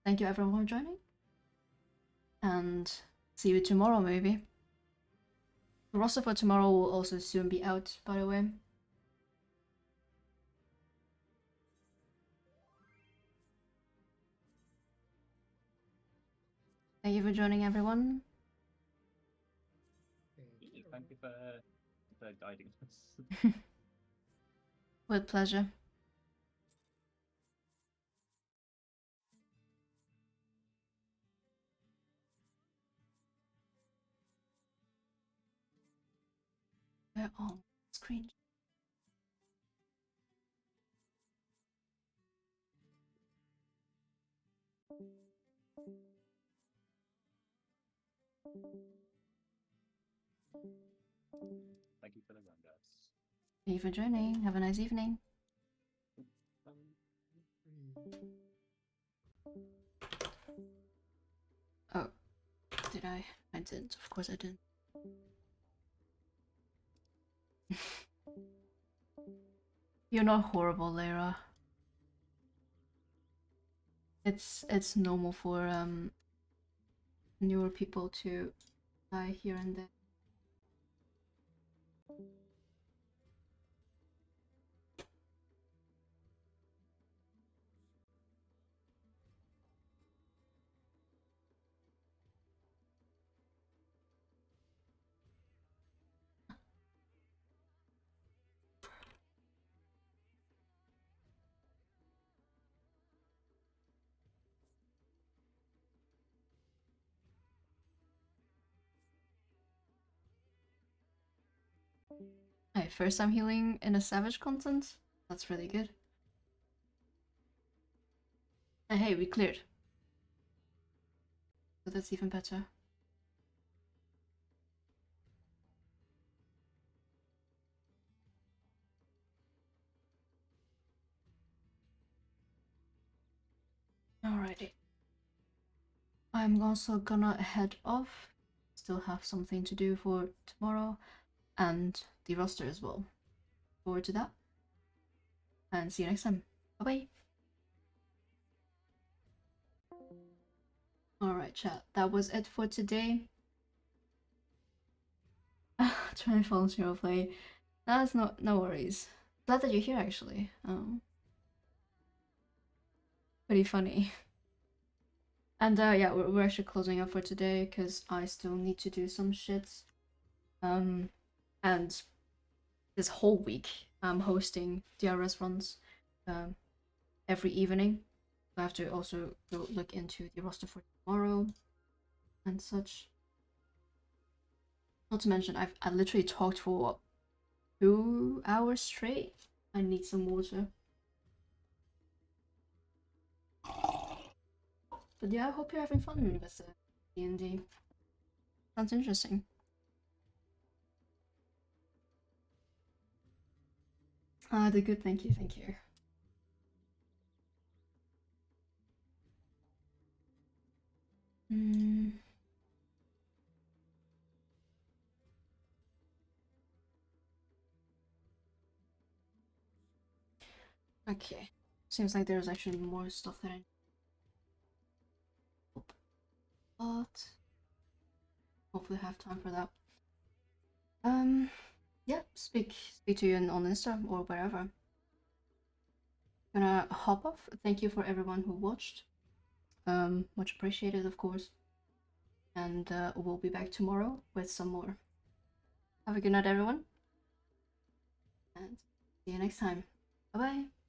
S1: Thank you everyone for joining. And see you tomorrow maybe. The roster for tomorrow will also soon be out, by the way. Thank you for joining everyone.
S2: Thank you for guiding us.
S1: With pleasure. We're on screen.
S2: Thank you for the run, guys.
S1: Thank you for joining. Have a nice evening. Oh, did I? I didn't. Of course I didn't. You're not horrible, Lara. It's normal for newer people to die here and there. Hey, first time healing in a Savage content? That's really good. And hey, we cleared. So that's even better. Alrighty. I'm also gonna head off. Still have something to do for tomorrow and the roster as well. Forward to that. And see you next time. Bye bye. Alright, chat. That was it for today. Trying to volunteer play. That's no worries. Glad that you're here actually. Pretty funny. And yeah, we're actually closing up for today because I still need to do some shit. And this whole week I'm hosting DRS runs every evening. I have to also go look into the roster for tomorrow and such. Not to mention, I literally talked for what, 2 hours straight. I need some water. But yeah, I hope you're having fun with D&D. Sounds interesting. The good, thank you. Okay. Seems like there's actually more stuff that I need. But hopefully have time for that. Yeah, speak to you on Insta or wherever. Gonna hop off. Thank you for everyone who watched. Much appreciated, of course. And we'll be back tomorrow with some more. Have a good night, everyone. And see you next time. Bye bye.